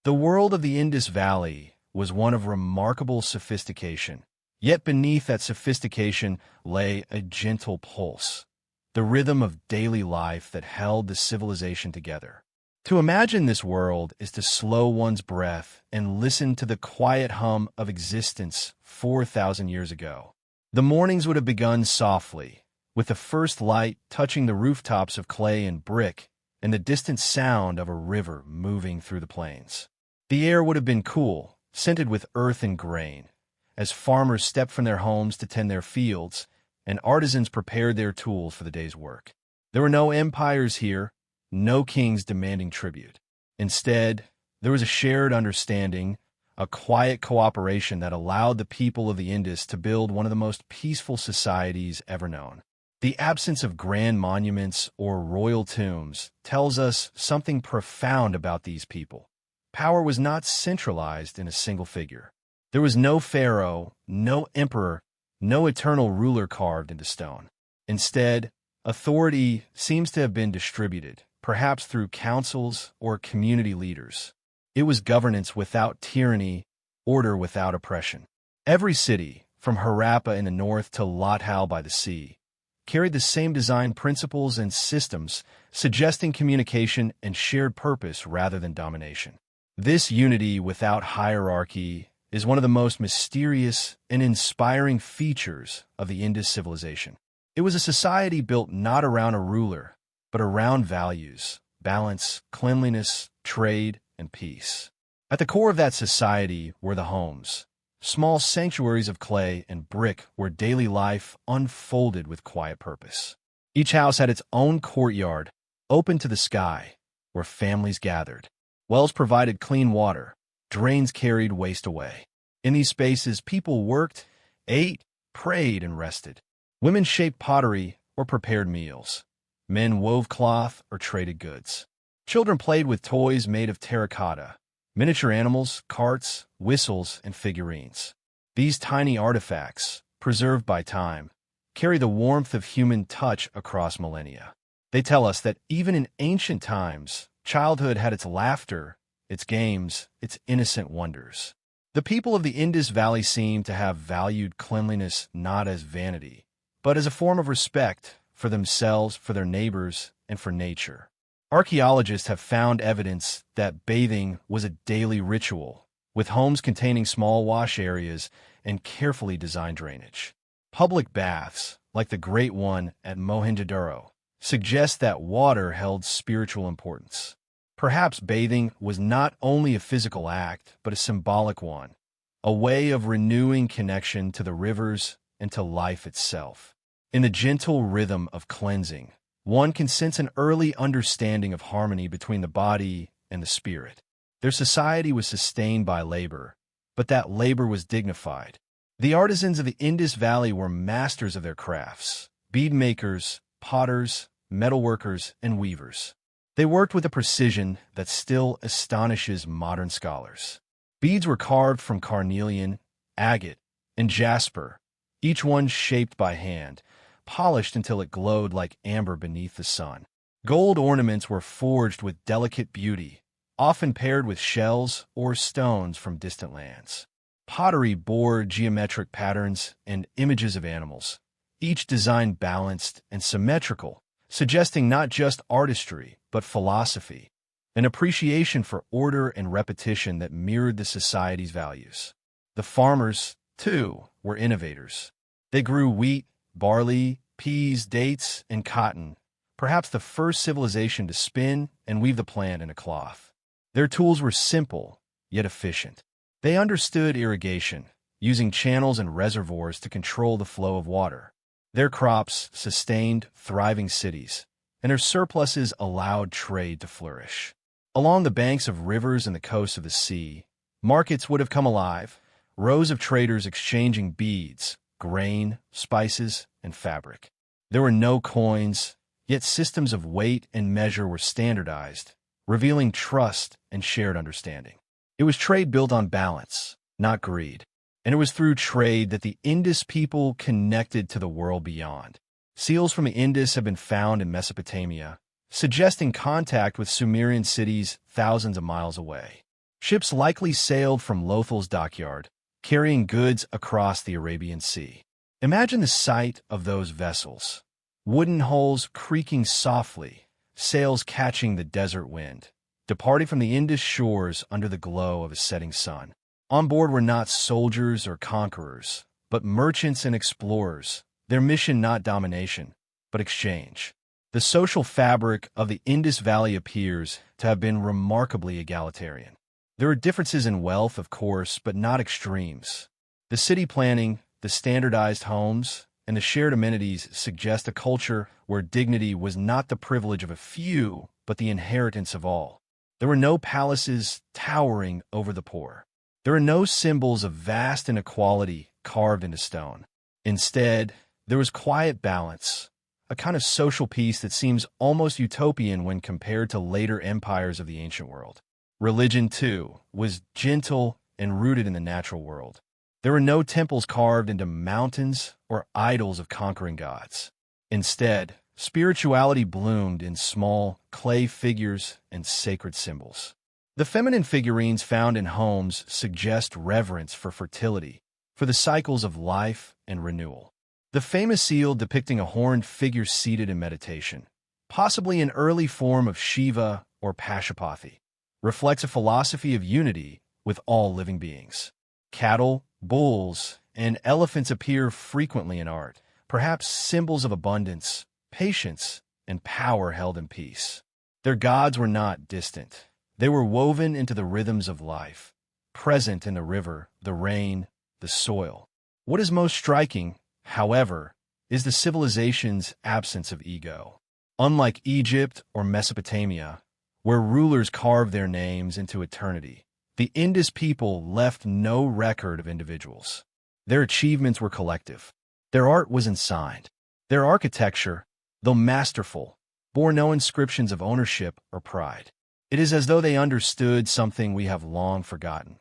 The world of the Indus Valley was one of remarkable sophistication, yet beneath that sophistication lay a gentle pulse, the rhythm of daily life that held the civilization together. To imagine this world is to slow one's breath and listen to the quiet hum of existence 4,000 years ago. The mornings would have begun softly, with the first light touching the rooftops of clay and brick and the distant sound of a river moving through the plains. The air would have been cool, scented with earth and grain, as farmers stepped from their homes to tend their fields and artisans prepared their tools for the day's work. There were no empires here, no kings demanding tribute. Instead, there was a shared understanding, a quiet cooperation that allowed the people of the Indus to build one of the most peaceful societies ever known. The absence of grand monuments or royal tombs tells us something profound about these people. Power was not centralized in a single figure. There was no pharaoh, no emperor, no eternal ruler carved into stone. Instead, authority seems to have been distributed, perhaps through councils or community leaders. It was governance without tyranny, order without oppression. Every city, from Harappa in the north to Lathal by the sea, carried the same design principles and systems, suggesting communication and shared purpose rather than domination. This unity without hierarchy is one of the most mysterious and inspiring features of the Indus civilization. It was a society built not around a ruler, but around values, balance, cleanliness, trade, and peace. At the core of that society were the homes, small sanctuaries of clay and brick where daily life unfolded with quiet purpose. Each house had its own courtyard, open to the sky, where families gathered. Wells provided clean water, drains carried waste away. In these spaces, people worked, ate, prayed, and rested. Women shaped pottery or prepared meals. Men wove cloth or traded goods. Children played with toys made of terracotta, miniature animals, carts, whistles, and figurines. These tiny artifacts, preserved by time, carry the warmth of human touch across millennia. They tell us that even in ancient times, childhood had its laughter, its games, its innocent wonders. The people of the Indus Valley seem to have valued cleanliness not as vanity, but as a form of respect for themselves, for their neighbors, and for nature. Archaeologists have found evidence that bathing was a daily ritual, with homes containing small wash areas and carefully designed drainage. Public baths, like the great one at Mohenjo-daro, suggest that water held spiritual importance. Perhaps bathing was not only a physical act, but a symbolic one, a way of renewing connection to the rivers and to life itself. In the gentle rhythm of cleansing, one can sense an early understanding of harmony between the body and the spirit. Their society was sustained by labor, but that labor was dignified. The artisans of the Indus Valley were masters of their crafts, bead makers, potters, metalworkers, and weavers. They worked with a precision that still astonishes modern scholars. Beads were carved from carnelian, agate, and jasper, each one shaped by hand, polished until it glowed like amber beneath the sun. Gold ornaments were forged with delicate beauty, often paired with shells or stones from distant lands. Pottery bore geometric patterns and images of animals, each design balanced and symmetrical, suggesting not just artistry, but philosophy, an appreciation for order and repetition that mirrored the society's values. The farmers, too, were innovators. They grew wheat, barley, peas, dates, and cotton, perhaps the first civilization to spin and weave the plant in a cloth. Their tools were simple, yet efficient. They understood irrigation, using channels and reservoirs to control the flow of water. Their crops sustained thriving cities, and their surpluses allowed trade to flourish. Along the banks of rivers and the coasts of the sea, markets would have come alive, rows of traders exchanging beads, grain, spices, and fabric. There were no coins, yet systems of weight and measure were standardized, revealing trust and shared understanding. It was trade built on balance, not greed, and it was through trade that the Indus people connected to the world beyond. Seals from the Indus have been found in Mesopotamia, suggesting contact with Sumerian cities thousands of miles away. Ships likely sailed from Lothal's dockyard, carrying goods across the Arabian Sea. Imagine the sight of those vessels. Wooden hulls creaking softly, sails catching the desert wind, departing from the Indus shores under the glow of a setting sun. On board were not soldiers or conquerors, but merchants and explorers, their mission not domination, but exchange. The social fabric of the Indus Valley appears to have been remarkably egalitarian. There are differences in wealth, of course, but not extremes. The city planning, the standardized homes, and the shared amenities suggest a culture where dignity was not the privilege of a few, but the inheritance of all. There were no palaces towering over the poor. There are no symbols of vast inequality carved into stone. Instead, there was quiet balance, a kind of social peace that seems almost utopian when compared to later empires of the ancient world. Religion, too, was gentle and rooted in the natural world. There were no temples carved into mountains or idols of conquering gods. Instead, spirituality bloomed in small, clay figures and sacred symbols. The feminine figurines found in homes suggest reverence for fertility, for the cycles of life and renewal. The famous seal depicting a horned figure seated in meditation, possibly an early form of Shiva or Pashupati, reflects a philosophy of unity with all living beings. Cattle, bulls, and elephants appear frequently in art, perhaps symbols of abundance, patience, and power held in peace. Their gods were not distant. They were woven into the rhythms of life, present in the river, the rain, the soil. What is most striking, however, is the civilization's absence of ego. Unlike Egypt or Mesopotamia, where rulers carved their names into eternity, the Indus people left no record of individuals. Their achievements were collective. Their art was ensigned. Their architecture, though masterful, bore no inscriptions of ownership or pride. It is as though they understood something we have long forgotten,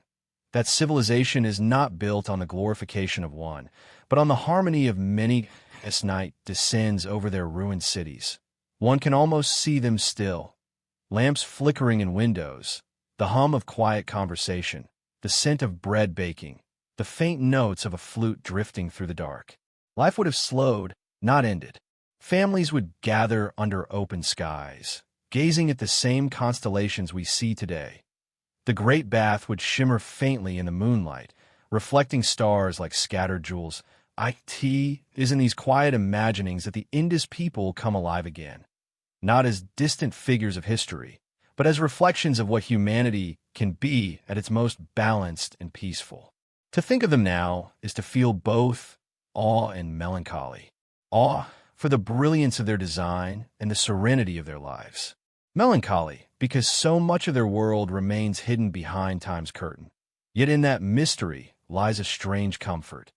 that civilization is not built on the glorification of one, but on the harmony of many. As night descends over their ruined cities, one can almost see them still, lamps flickering in windows, the hum of quiet conversation, the scent of bread baking, the faint notes of a flute drifting through the dark. Life would have slowed, not ended. Families would gather under open skies, gazing at the same constellations we see today. The great bath would shimmer faintly in the moonlight, reflecting stars like scattered jewels. It is in these quiet imaginings that the Indus people come alive again, not as distant figures of history, but as reflections of what humanity can be at its most balanced and peaceful. To think of them now is to feel both awe and melancholy. Awe for the brilliance of their design and the serenity of their lives. Melancholy because so much of their world remains hidden behind time's curtain. Yet in that mystery lies a strange comfort,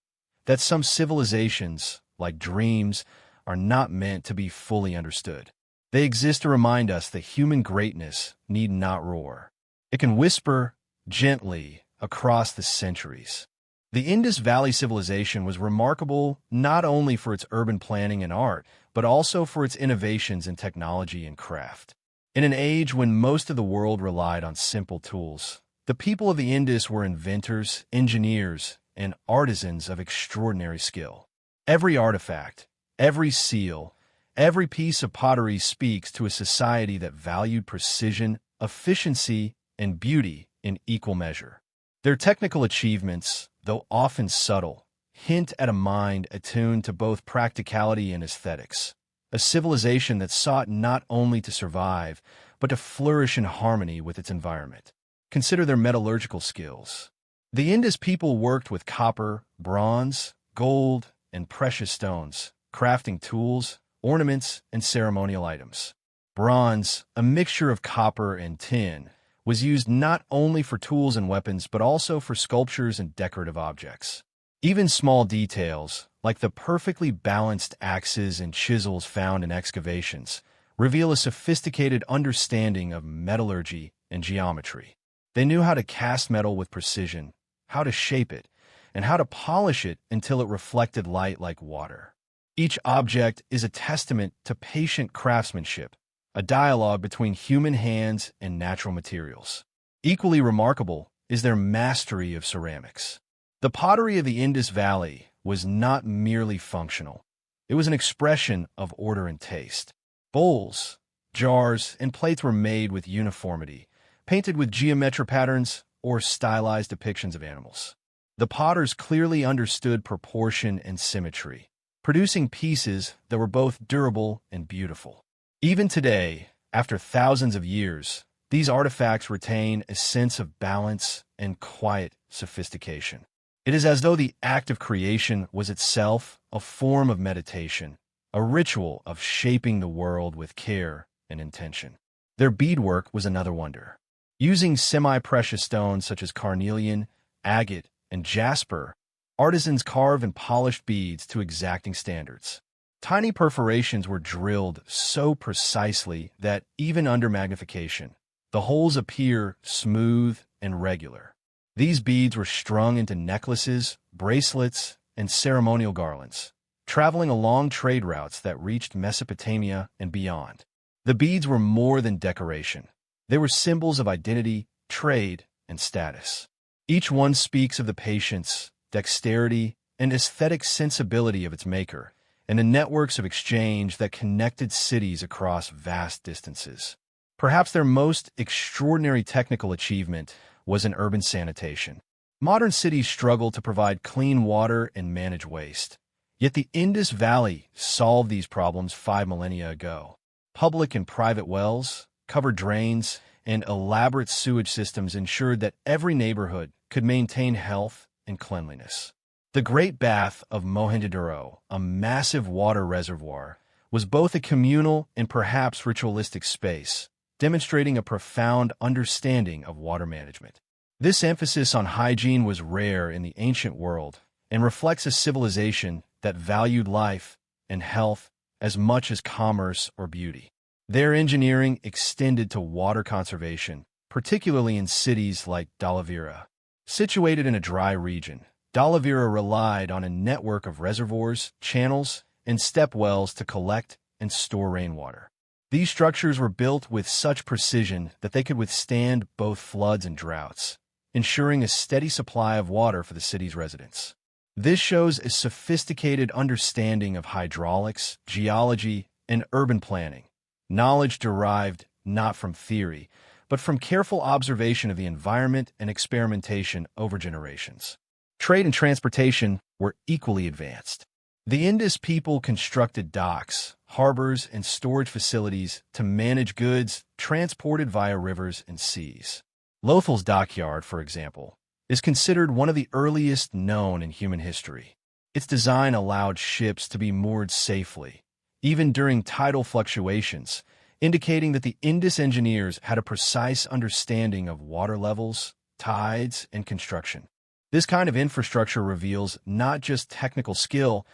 that some civilizations, like dreams, are not meant to be fully understood. They exist to remind us that human greatness need not roar. It can whisper gently across the centuries. The Indus Valley Civilization was remarkable not only for its urban planning and art, but also for its innovations in technology and craft. In an age when most of the world relied on simple tools, the people of the Indus were inventors, engineers, and artisans of extraordinary skill. Every artifact, every seal, every piece of pottery speaks to a society that valued precision, efficiency, and beauty in equal measure. Their technical achievements, though often subtle, hint at a mind attuned to both practicality and aesthetics, a civilization that sought not only to survive, but to flourish in harmony with its environment. Consider their metallurgical skills. The Indus people worked with copper, bronze, gold, and precious stones, crafting tools, ornaments, and ceremonial items. Bronze, a mixture of copper and tin, was used not only for tools and weapons but also for sculptures and decorative objects. Even small details, like the perfectly balanced axes and chisels found in excavations, reveal a sophisticated understanding of metallurgy and geometry. They knew how to cast metal with precision, how to shape it, and how to polish it until it reflected light like water. Each object is a testament to patient craftsmanship, a dialogue between human hands and natural materials. Equally remarkable is their mastery of ceramics. The pottery of the Indus Valley was not merely functional. It was an expression of order and taste. Bowls, jars, and plates were made with uniformity, painted with geometric patterns or stylized depictions of animals. The potters clearly understood proportion and symmetry, producing pieces that were both durable and beautiful. Even today, after thousands of years, these artifacts retain a sense of balance and quiet sophistication. It is as though the act of creation was itself a form of meditation, a ritual of shaping the world with care and intention. Their beadwork was another wonder. Using semi-precious stones such as carnelian, agate, and jasper, artisans carved and polished beads to exacting standards. Tiny perforations were drilled so precisely that, even under magnification, the holes appear smooth and regular. These beads were strung into necklaces, bracelets, and ceremonial garlands, traveling along trade routes that reached Mesopotamia and beyond. The beads were more than decoration. They were symbols of identity, trade, and status. Each one speaks of the patience, dexterity, and aesthetic sensibility of its maker, and the networks of exchange that connected cities across vast distances. Perhaps their most extraordinary technical achievement was in urban sanitation. Modern cities struggle to provide clean water and manage waste. Yet the Indus Valley solved these problems 5 millennia ago. Public and private wells, covered drains, and elaborate sewage systems ensured that every neighborhood could maintain health and cleanliness. The Great Bath of Mohenjo-daro, a massive water reservoir, was both a communal and perhaps ritualistic space, demonstrating a profound understanding of water management. This emphasis on hygiene was rare in the ancient world and reflects a civilization that valued life and health as much as commerce or beauty. Their engineering extended to water conservation, particularly in cities like Dalavira. Situated in a dry region, Dalavira relied on a network of reservoirs, channels, and step wells to collect and store rainwater. These structures were built with such precision that they could withstand both floods and droughts, ensuring a steady supply of water for the city's residents. This shows a sophisticated understanding of hydraulics, geology, and urban planning, knowledge derived not from theory, but from careful observation of the environment and experimentation over generations. Trade and transportation were equally advanced. The Indus people constructed docks, harbors, and storage facilities to manage goods transported via rivers and seas. Lothal's dockyard, for example, is considered one of the earliest known in human history. Its design allowed ships to be moored safely, even during tidal fluctuations, indicating that the Indus engineers had a precise understanding of water levels, tides, and construction. This kind of infrastructure reveals not just technical skill,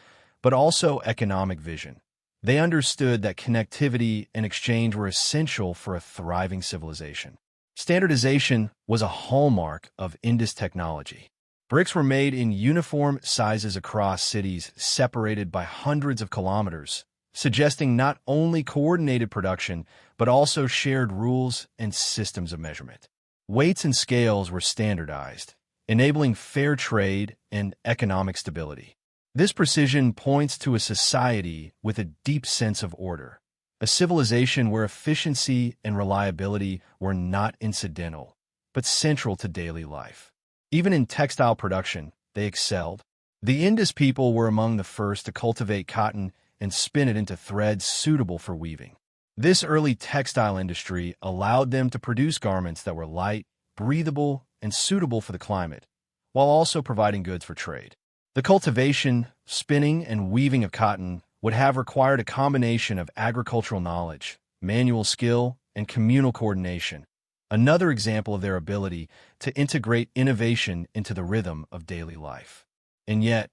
but also economic vision. They understood that connectivity and exchange were essential for a thriving civilization. Standardization was a hallmark of Indus technology. Bricks were made in uniform sizes across cities separated by hundreds of kilometers, suggesting not only coordinated production, but also shared rules and systems of measurement. Weights and scales were standardized, enabling fair trade and economic stability. This precision points to a society with a deep sense of order, a civilization where efficiency and reliability were not incidental, but central to daily life. Even in textile production, they excelled. The Indus people were among the first to cultivate cotton and spin it into threads suitable for weaving. This early textile industry allowed them to produce garments that were light, breathable, and suitable for the climate, while also providing goods for trade. The cultivation, spinning, and weaving of cotton would have required a combination of agricultural knowledge, manual skill, and communal coordination, another example of their ability to integrate innovation into the rhythm of daily life. And yet,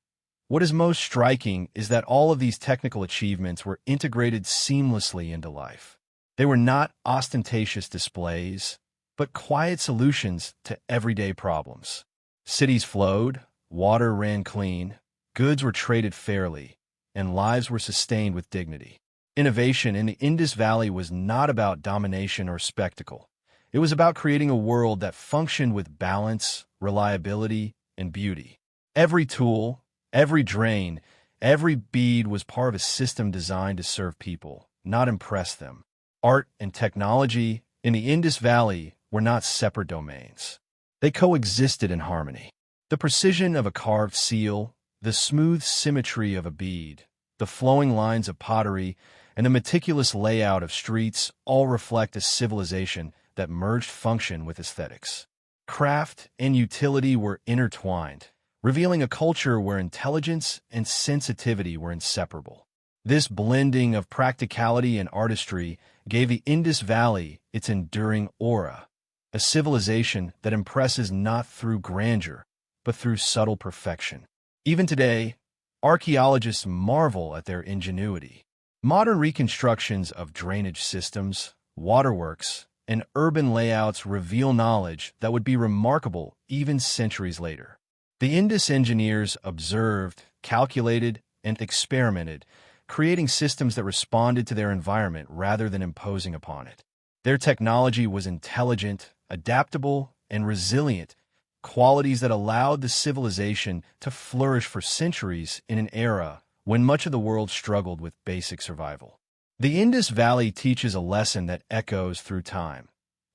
what is most striking is that all of these technical achievements were integrated seamlessly into life. They were not ostentatious displays, but quiet solutions to everyday problems. Cities flowed, water ran clean, goods were traded fairly, and lives were sustained with dignity. Innovation in the Indus Valley was not about domination or spectacle. It was about creating a world that functioned with balance, reliability, and beauty. Every tool, every drain, every bead was part of a system designed to serve people, not impress them. Art and technology in the Indus Valley were not separate domains. They coexisted in harmony. The precision of a carved seal, the smooth symmetry of a bead, the flowing lines of pottery, and the meticulous layout of streets all reflect a civilization that merged function with aesthetics. Craft and utility were intertwined, revealing a culture where intelligence and sensitivity were inseparable. This blending of practicality and artistry gave the Indus Valley its enduring aura, a civilization that impresses not through grandeur, but through subtle perfection. Even today, archaeologists marvel at their ingenuity. Modern reconstructions of drainage systems, waterworks, and urban layouts reveal knowledge that would be remarkable even centuries later. The Indus engineers observed, calculated, and experimented, creating systems that responded to their environment rather than imposing upon it. Their technology was intelligent, adaptable, and resilient, qualities that allowed the civilization to flourish for centuries in an era when much of the world struggled with basic survival. The Indus Valley teaches a lesson that echoes through time,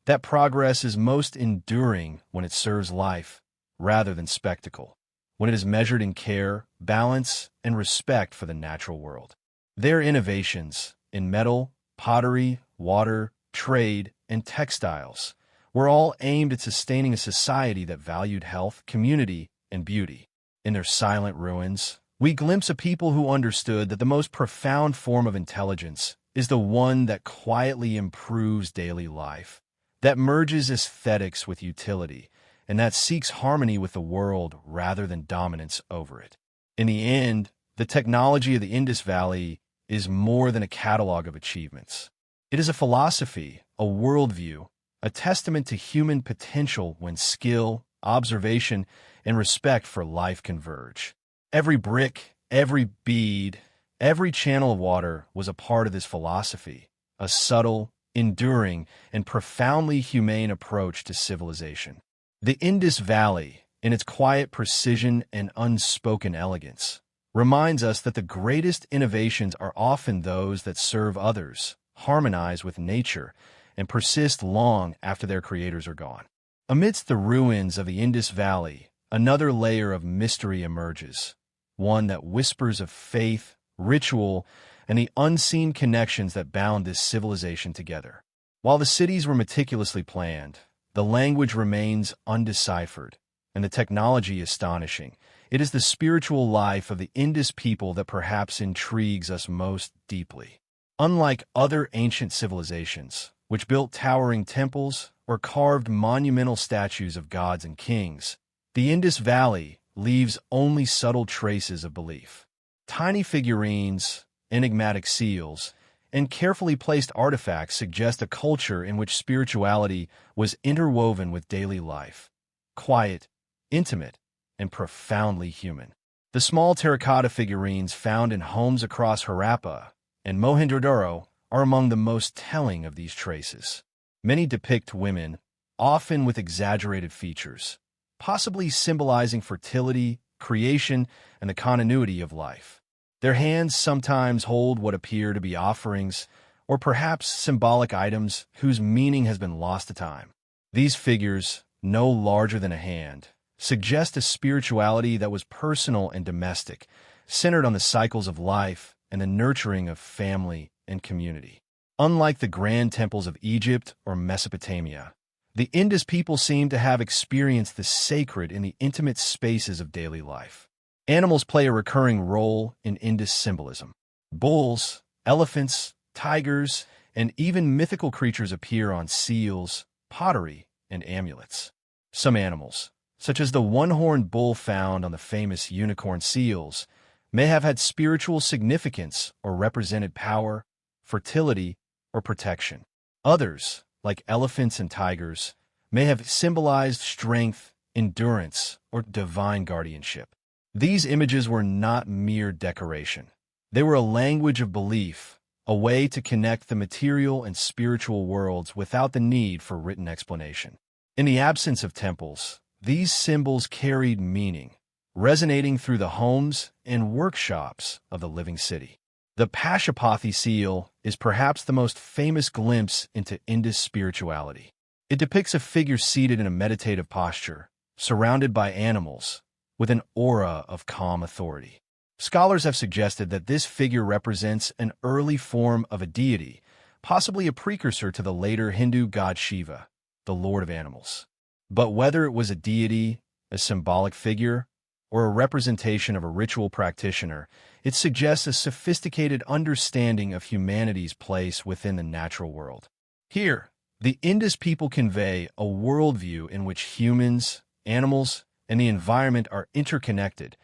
that progress is most enduring when it serves life rather than spectacle, when it is measured in care, balance, and respect for the natural world. Their innovations in metal, pottery, water, trade, and textiles were all aimed at sustaining a society that valued health, community, and beauty. In their silent ruins, we glimpse a people who understood that the most profound form of intelligence is the one that quietly improves daily life, that merges aesthetics with utility, and that seeks harmony with the world rather than dominance over it. In the end, the technology of the Indus Valley is more than a catalog of achievements. It is a philosophy, a worldview, a testament to human potential when skill, observation, and respect for life converge. Every brick, every bead, every channel of water was a part of this philosophy, a subtle, enduring, and profoundly humane approach to civilization. The Indus Valley, in its quiet precision and unspoken elegance, reminds us that the greatest innovations are often those that serve others, harmonize with nature, and persist long after their creators are gone. Amidst the ruins of the Indus Valley, another layer of mystery emerges, one that whispers of faith, ritual, and the unseen connections that bound this civilization together. While the cities were meticulously planned, the language remains undeciphered, and the technology astonishing. It is the spiritual life of the Indus people that perhaps intrigues us most deeply. Unlike other ancient civilizations, which built towering temples or carved monumental statues of gods and kings, the Indus Valley leaves only subtle traces of belief. Tiny figurines, enigmatic seals, and carefully placed artifacts suggest a culture in which spirituality was interwoven with daily life, quiet, intimate, and profoundly human. The small terracotta figurines found in homes across Harappa and Mohenjo-daro are among the most telling of these traces. Many depict women, often with exaggerated features, possibly symbolizing fertility, creation, and the continuity of life. Their hands sometimes hold what appear to be offerings, or perhaps symbolic items whose meaning has been lost to time. These figures, no larger than a hand, suggest a spirituality that was personal and domestic, centered on the cycles of life, and the nurturing of family and community. Unlike the grand temples of Egypt or Mesopotamia, the Indus people seem to have experienced the sacred in the intimate spaces of daily life. Animals play a recurring role in Indus symbolism. Bulls, elephants, tigers, and even mythical creatures appear on seals, pottery, and amulets. Some animals, such as the one-horned bull found on the famous unicorn seals, may have had spiritual significance or represented power, fertility, or protection. Others, like elephants and tigers, may have symbolized strength, endurance, or divine guardianship. These images were not mere decoration. They were a language of belief, a way to connect the material and spiritual worlds without the need for written explanation. In the absence of temples, these symbols carried meaning, resonating through the homes and workshops of the living city. The Pashupati seal is perhaps the most famous glimpse into Indus spirituality. It depicts a figure seated in a meditative posture, surrounded by animals, with an aura of calm authority. Scholars have suggested that this figure represents an early form of a deity, possibly a precursor to the later Hindu god Shiva, the lord of animals. But whether it was a deity, a symbolic figure, or a representation of a ritual practitioner, it suggests a sophisticated understanding of humanity's place within the natural world. Here, the Indus people convey a worldview in which humans, animals, and the environment are interconnected,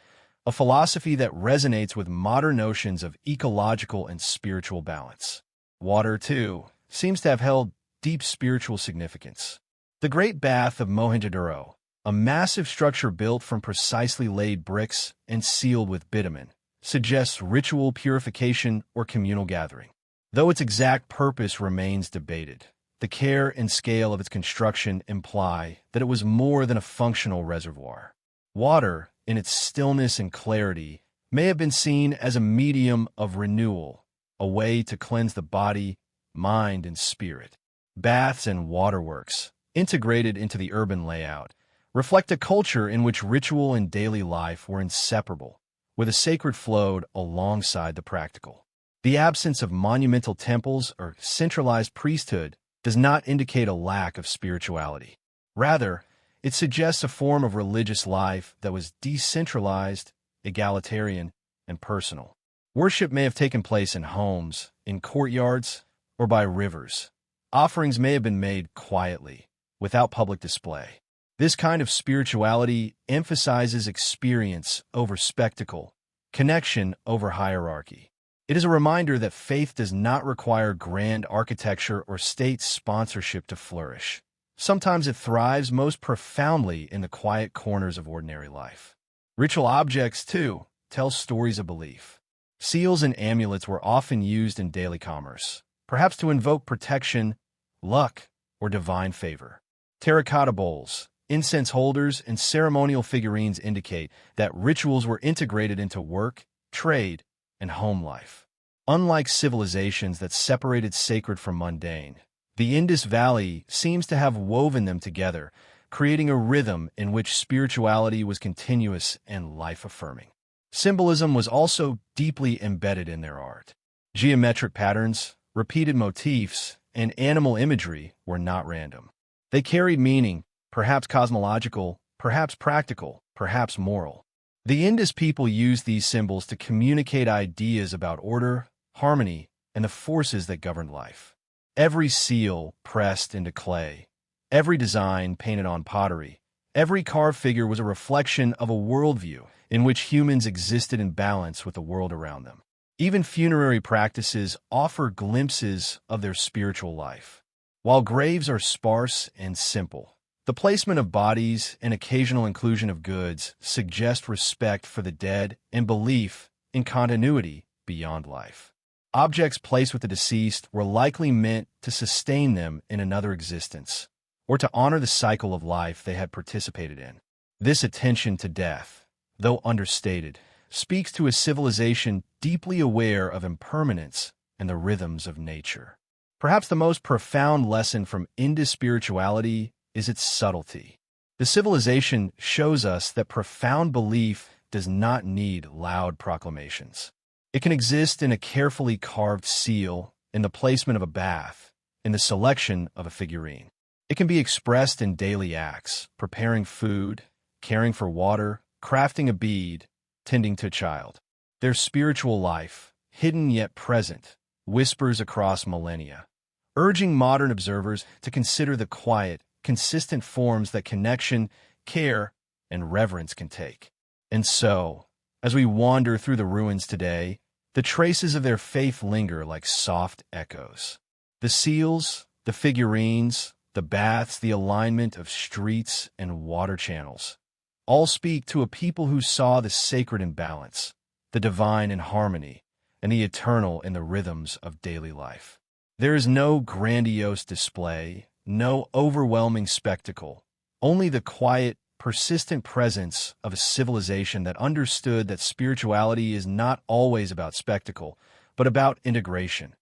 a philosophy that resonates with modern notions of ecological and spiritual balance. Water, too, seems to have held deep spiritual significance. The Great Bath of Mohenjo-daro, a massive structure built from precisely laid bricks and sealed with bitumen, suggests ritual purification or communal gathering. Though its exact purpose remains debated, the care and scale of its construction imply that it was more than a functional reservoir. Water, in its stillness and clarity, may have been seen as a medium of renewal, a way to cleanse the body, mind, and spirit. Baths and waterworks, integrated into the urban layout, reflect a culture in which ritual and daily life were inseparable, where the sacred flowed alongside the practical. The absence of monumental temples or centralized priesthood does not indicate a lack of spirituality. Rather, it suggests a form of religious life that was decentralized, egalitarian, and personal. Worship may have taken place in homes, in courtyards, or by rivers. Offerings may have been made quietly, without public display. This kind of spirituality emphasizes experience over spectacle, connection over hierarchy. It is a reminder that faith does not require grand architecture or state sponsorship to flourish. Sometimes it thrives most profoundly in the quiet corners of ordinary life. Ritual objects, too, tell stories of belief. Seals and amulets were often used in daily commerce, perhaps to invoke protection, luck, or divine favor. Terracotta bowls, incense holders, and ceremonial figurines indicate that rituals were integrated into work, trade, and home life. Unlike civilizations that separated sacred from mundane, the Indus Valley seems to have woven them together, creating a rhythm in which spirituality was continuous and life-affirming. Symbolism was also deeply embedded in their art. Geometric patterns, repeated motifs, and animal imagery were not random. They carried meaning, perhaps cosmological, perhaps practical, perhaps moral. The Indus people used these symbols to communicate ideas about order, harmony, and the forces that governed life. Every seal pressed into clay, every design painted on pottery, every carved figure was a reflection of a worldview in which humans existed in balance with the world around them. Even funerary practices offer glimpses of their spiritual life. While graves are sparse and simple, the placement of bodies and occasional inclusion of goods suggest respect for the dead and belief in continuity beyond life. Objects placed with the deceased were likely meant to sustain them in another existence, or to honor the cycle of life they had participated in. This attention to death, though understated, speaks to a civilization deeply aware of impermanence and the rhythms of nature. Perhaps the most profound lesson from Indus spirituality is its subtlety. The civilization shows us that profound belief does not need loud proclamations. It can exist in a carefully carved seal, in the placement of a bath, in the selection of a figurine. It can be expressed in daily acts, preparing food, caring for water, crafting a bead, tending to a child. Their spiritual life, hidden yet present, whispers across millennia, urging modern observers to consider the quiet, consistent forms that connection, care, and reverence can take. And so, as we wander through the ruins today, the traces of their faith linger like soft echoes. The seals, the figurines, the baths, the alignment of streets and water channels, all speak to a people who saw the sacred in balance, the divine in harmony, and the eternal in the rhythms of daily life. There is no grandiose display, no overwhelming spectacle, only the quiet, persistent presence of a civilization that understood that spirituality is not always about spectacle, but about integration,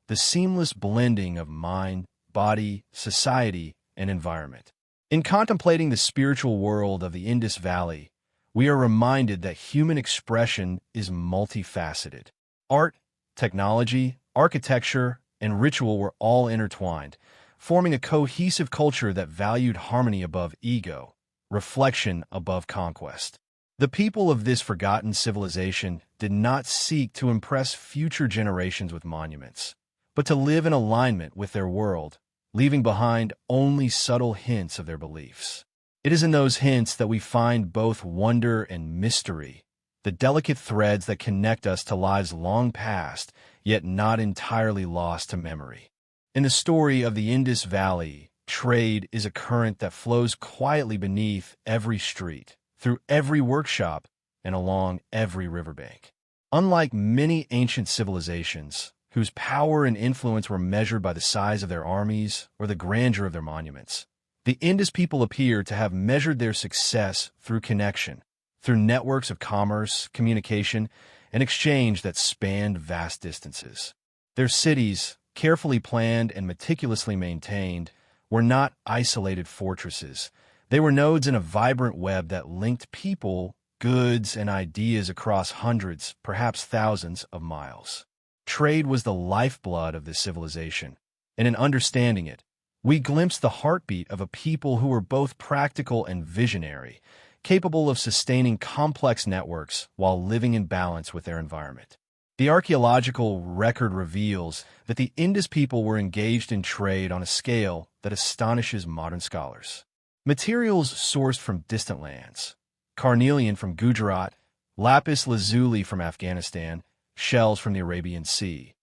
the seamless blending of mind, body, society, and environment. In contemplating the spiritual world of the Indus Valley, we are reminded that human expression is multifaceted. Art, technology, architecture, and ritual were all intertwined, forming a cohesive culture that valued harmony above ego, reflection above conquest. The people of this forgotten civilization did not seek to impress future generations with monuments, but to live in alignment with their world, leaving behind only subtle hints of their beliefs. It is in those hints that we find both wonder and mystery, the delicate threads that connect us to lives long past, yet not entirely lost to memory. In the story of the Indus Valley, trade is a current that flows quietly beneath every street, through every workshop, and along every riverbank. Unlike many ancient civilizations, whose power and influence were measured by the size of their armies or the grandeur of their monuments, the Indus people appear to have measured their success through connection, through networks of commerce, communication, and exchange that spanned vast distances. Their cities, carefully planned and meticulously maintained, were not isolated fortresses. They were nodes in a vibrant web that linked people, goods, and ideas across hundreds, perhaps thousands of miles. Trade was the lifeblood of this civilization, and in understanding it, we glimpse the heartbeat of a people who were both practical and visionary, capable of sustaining complex networks while living in balance with their environment. The archaeological record reveals that the Indus people were engaged in trade on a scale that astonishes modern scholars. Materials sourced from distant lands, carnelian from Gujarat, lapis lazuli from Afghanistan, shells from the Arabian Sea,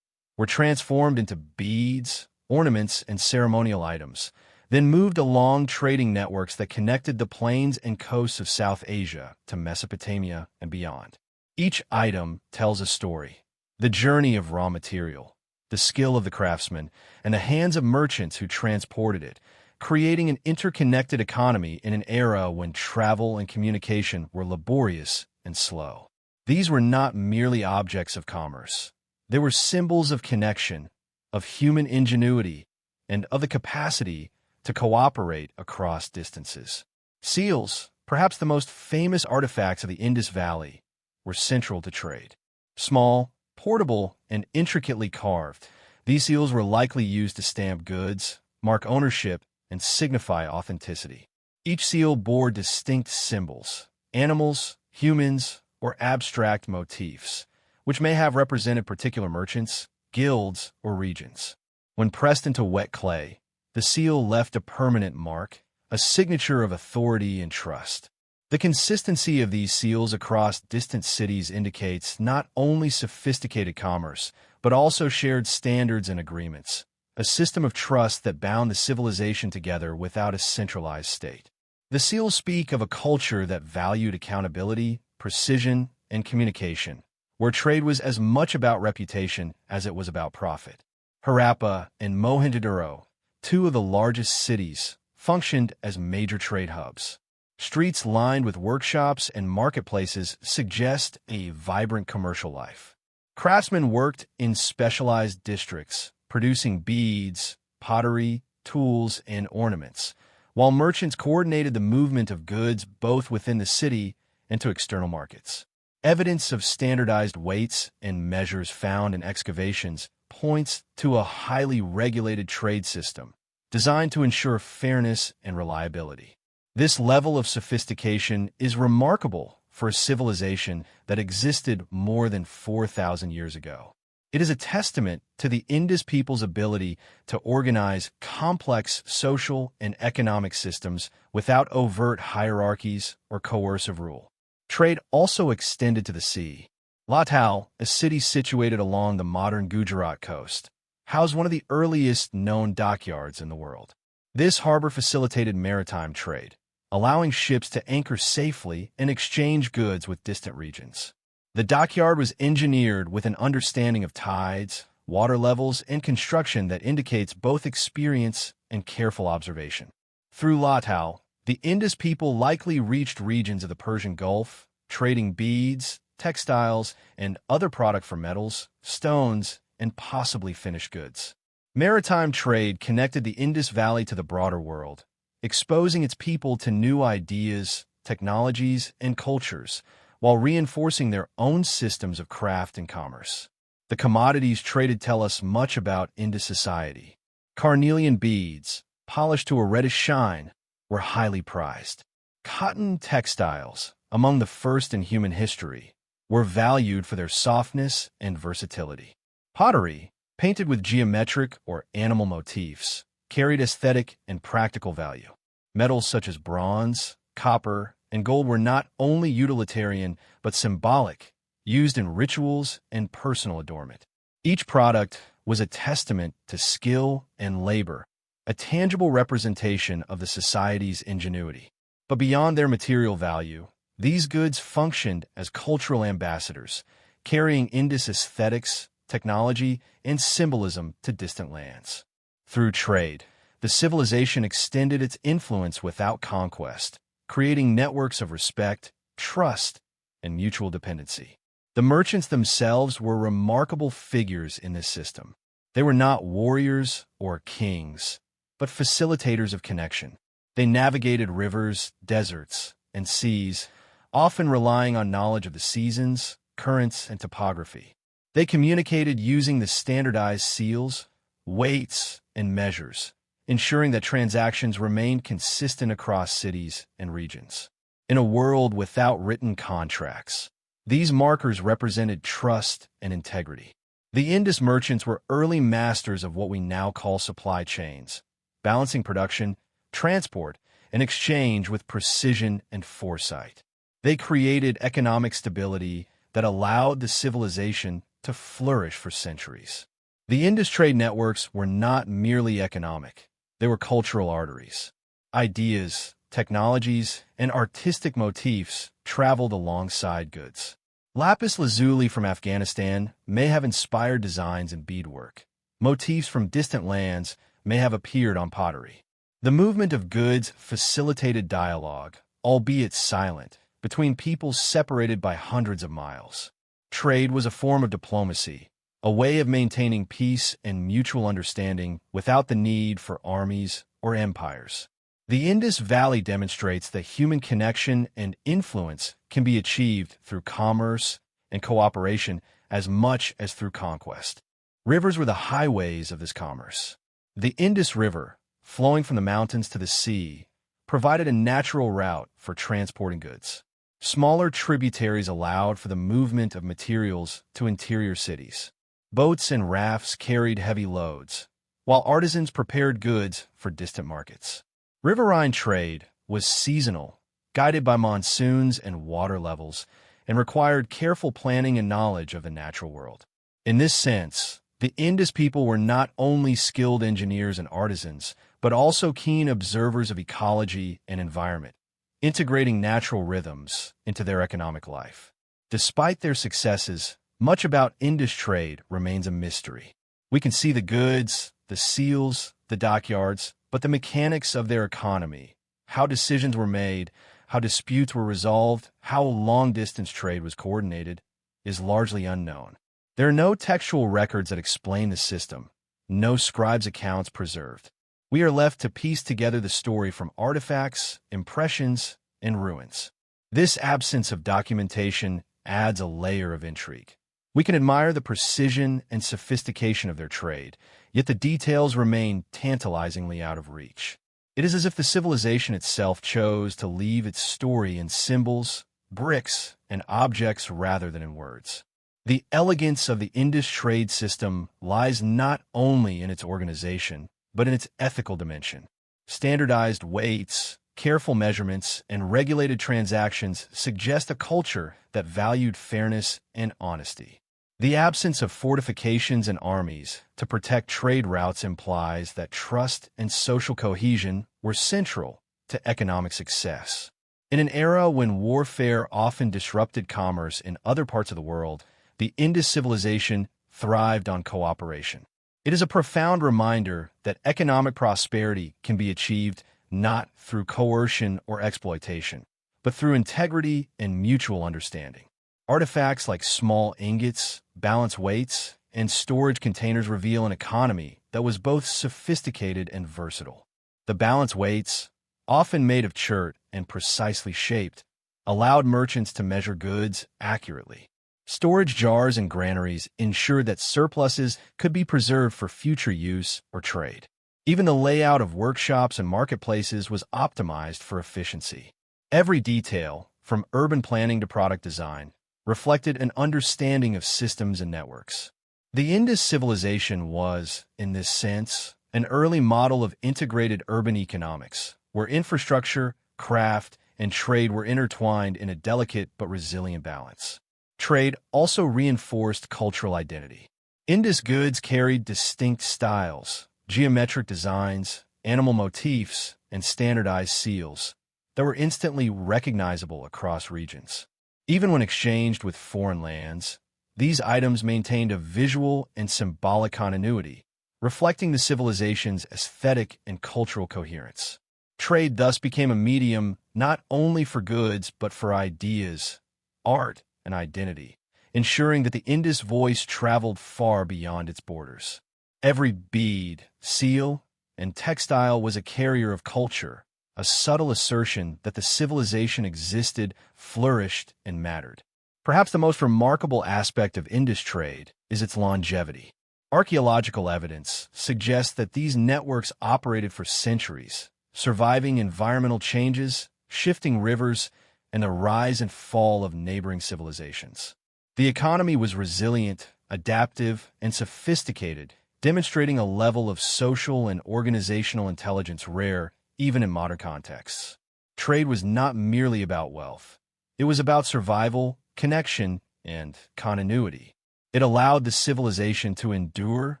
were transformed into beads, ornaments, and ceremonial items, then moved along trading networks that connected the plains and coasts of South Asia to Mesopotamia and beyond. Each item tells a story, the journey of raw material, the skill of the craftsman, and the hands of merchants who transported it, creating an interconnected economy in an era when travel and communication were laborious and slow. These were not merely objects of commerce. They were symbols of connection, of human ingenuity, and of the capacity to cooperate across distances. Seals, perhaps the most famous artifacts of the Indus Valley, were central to trade. Small, portable, and intricately carved, these seals were likely used to stamp goods, mark ownership, and signify authenticity. Each seal bore distinct symbols, animals, humans, or abstract motifs, which may have represented particular merchants, guilds, or regions. When pressed into wet clay, the seal left a permanent mark, a signature of authority and trust. The consistency of these seals across distant cities indicates not only sophisticated commerce, but also shared standards and agreements, a system of trust that bound the civilization together without a centralized state. The seals speak of a culture that valued accountability, precision, and communication, where trade was as much about reputation as it was about profit. Harappa and Mohenjo-daro, two of the largest cities, functioned as major trade hubs. Streets lined with workshops and marketplaces suggest a vibrant commercial life. Craftsmen worked in specialized districts, producing beads, pottery, tools, and ornaments, while merchants coordinated the movement of goods both within the city and to external markets. Evidence of standardized weights and measures found in excavations points to a highly regulated trade system designed to ensure fairness and reliability. This level of sophistication is remarkable for a civilization that existed more than 4,000 years ago. It is a testament to the Indus people's ability to organize complex social and economic systems without overt hierarchies or coercive rule. Trade also extended to the sea. Lathal, a city situated along the modern Gujarat coast, housed one of the earliest known dockyards in the world. This harbor facilitated maritime trade, allowing ships to anchor safely and exchange goods with distant regions. The dockyard was engineered with an understanding of tides, water levels, and construction that indicates both experience and careful observation. Through Lathal, the Indus people likely reached regions of the Persian Gulf, trading beads, textiles, and other products for metals, stones, and possibly finished goods. Maritime trade connected the Indus Valley to the broader world, exposing its people to new ideas, technologies, and cultures, while reinforcing their own systems of craft and commerce. The commodities traded tell us much about Indus society. Carnelian beads, polished to a reddish shine, were highly prized. Cotton textiles, among the first in human history, were valued for their softness and versatility. Pottery, painted with geometric or animal motifs, carried aesthetic and practical value. Metals such as bronze, copper, and gold were not only utilitarian but symbolic, used in rituals and personal adornment. Each product was a testament to skill and labor, a tangible representation of the society's ingenuity. But beyond their material value, these goods functioned as cultural ambassadors, carrying Indus aesthetics, technology, and symbolism to distant lands. Through trade, the civilization extended its influence without conquest, creating networks of respect, trust, and mutual dependency. The merchants themselves were remarkable figures in this system. They were not warriors or kings, but facilitators of connection. They navigated rivers, deserts, and seas, often relying on knowledge of the seasons, currents, and topography. They communicated using the standardized seals, weights, and measures, ensuring that transactions remained consistent across cities and regions. In a world without written contracts, these markers represented trust and integrity. The Indus merchants were early masters of what we now call supply chains, balancing production, transport, and exchange with precision and foresight. They created economic stability that allowed the civilization to flourish for centuries. The Indus trade networks were not merely economic. They were cultural arteries. Ideas, technologies, and artistic motifs traveled alongside goods. Lapis lazuli from Afghanistan may have inspired designs in beadwork. Motifs from distant lands may have appeared on pottery. The movement of goods facilitated dialogue, albeit silent, between peoples separated by hundreds of miles. Trade was a form of diplomacy, a way of maintaining peace and mutual understanding without the need for armies or empires. The Indus Valley demonstrates that human connection and influence can be achieved through commerce and cooperation as much as through conquest. Rivers were the highways of this commerce. The Indus River, flowing from the mountains to the sea, provided a natural route for transporting goods. Smaller tributaries allowed for the movement of materials to interior cities. Boats and rafts carried heavy loads, while artisans prepared goods for distant markets. Riverine trade was seasonal, guided by monsoons and water levels, and required careful planning and knowledge of the natural world. In this sense, the Indus people were not only skilled engineers and artisans, but also keen observers of ecology and environment, integrating natural rhythms into their economic life. Despite their successes, much about Indus trade remains a mystery. We can see the goods, the seals, the dockyards, but the mechanics of their economy, how decisions were made, how disputes were resolved, how long-distance trade was coordinated, is largely unknown. There are no textual records that explain the system, no scribes' accounts preserved. We are left to piece together the story from artifacts, impressions, and ruins. This absence of documentation adds a layer of intrigue. We can admire the precision and sophistication of their trade, yet the details remain tantalizingly out of reach. It is as if the civilization itself chose to leave its story in symbols, bricks, and objects rather than in words. The elegance of the Indus trade system lies not only in its organization, but in its ethical dimension. Standardized weights, careful measurements, and regulated transactions suggest a culture that valued fairness and honesty. The absence of fortifications and armies to protect trade routes implies that trust and social cohesion were central to economic success. In an era when warfare often disrupted commerce in other parts of the world, the Indus civilization thrived on cooperation. It is a profound reminder that economic prosperity can be achieved not through coercion or exploitation, but through integrity and mutual understanding. Artifacts like small ingots, balanced weights, and storage containers reveal an economy that was both sophisticated and versatile. The balanced weights, often made of chert and precisely shaped, allowed merchants to measure goods accurately. Storage jars and granaries ensured that surpluses could be preserved for future use or trade. Even the layout of workshops and marketplaces was optimized for efficiency. Every detail, from urban planning to product design, reflected an understanding of systems and networks. The Indus civilization was, in this sense, an early model of integrated urban economics, where infrastructure, craft, and trade were intertwined in a delicate but resilient balance. Trade also reinforced cultural identity. Indus goods carried distinct styles, geometric designs, animal motifs, and standardized seals that were instantly recognizable across regions. Even when exchanged with foreign lands, these items maintained a visual and symbolic continuity, reflecting the civilization's aesthetic and cultural coherence. Trade thus became a medium not only for goods but for ideas, art, and identity, ensuring that the Indus voice traveled far beyond its borders. Every bead, seal, and textile was a carrier of culture, a subtle assertion that the civilization existed, flourished, and mattered. Perhaps the most remarkable aspect of Indus trade is its longevity. Archaeological evidence suggests that these networks operated for centuries, surviving environmental changes, shifting rivers, and the rise and fall of neighboring civilizations. The economy was resilient, adaptive, and sophisticated, demonstrating a level of social and organizational intelligence rare even in modern contexts. Trade was not merely about wealth. It was about survival, connection, and continuity. It allowed the civilization to endure,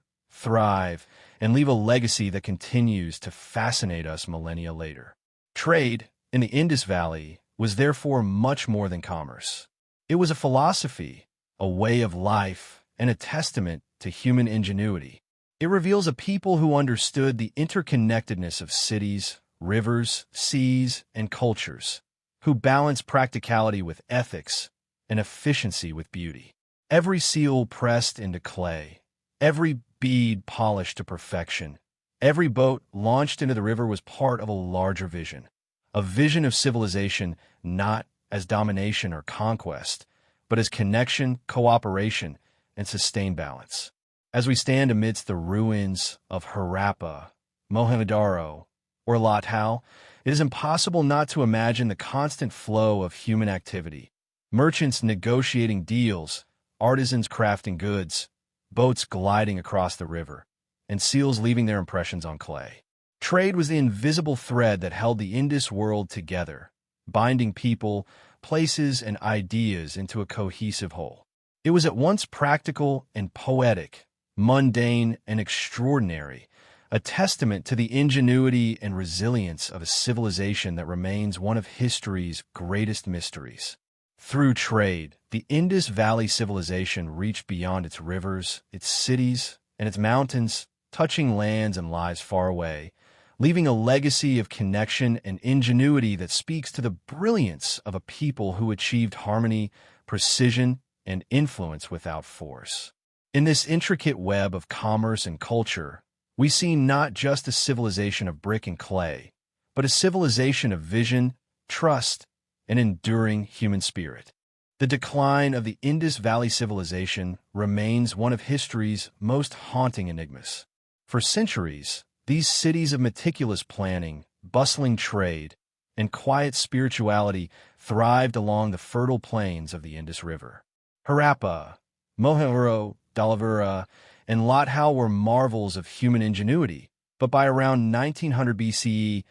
thrive, and leave a legacy that continues to fascinate us millennia later. Trade, in the Indus Valley, was therefore much more than commerce. It was a philosophy, a way of life, and a testament to human ingenuity. It reveals a people who understood the interconnectedness of cities, rivers, seas, and cultures, who balanced practicality with ethics and efficiency with beauty. Every seal pressed into clay, every bead polished to perfection, every boat launched into the river was part of a larger vision, a vision of civilization not as domination or conquest, but as connection, cooperation, and sustained balance. As we stand amidst the ruins of Harappa, Mohenjo-daro, or Lathal, it is impossible not to imagine the constant flow of human activity. Merchants negotiating deals, artisans crafting goods, boats gliding across the river, and seals leaving their impressions on clay. Trade was the invisible thread that held the Indus world together, binding people, places, and ideas into a cohesive whole. It was at once practical and poetic, mundane and extraordinary, a testament to the ingenuity and resilience of a civilization that remains one of history's greatest mysteries. Through trade, the Indus Valley Civilization reached beyond its rivers, its cities, and its mountains, touching lands and lives far away, leaving a legacy of connection and ingenuity that speaks to the brilliance of a people who achieved harmony, precision, and influence without force. In this intricate web of commerce and culture, we see not just a civilization of brick and clay, but a civilization of vision, trust, and enduring human spirit. The decline of the Indus Valley Civilization remains one of history's most haunting enigmas. For centuries, these cities of meticulous planning, bustling trade, and quiet spirituality thrived along the fertile plains of the Indus River. Harappa, Mohenjo-daro, and Lathal were marvels of human ingenuity, but by around 1900 BCE,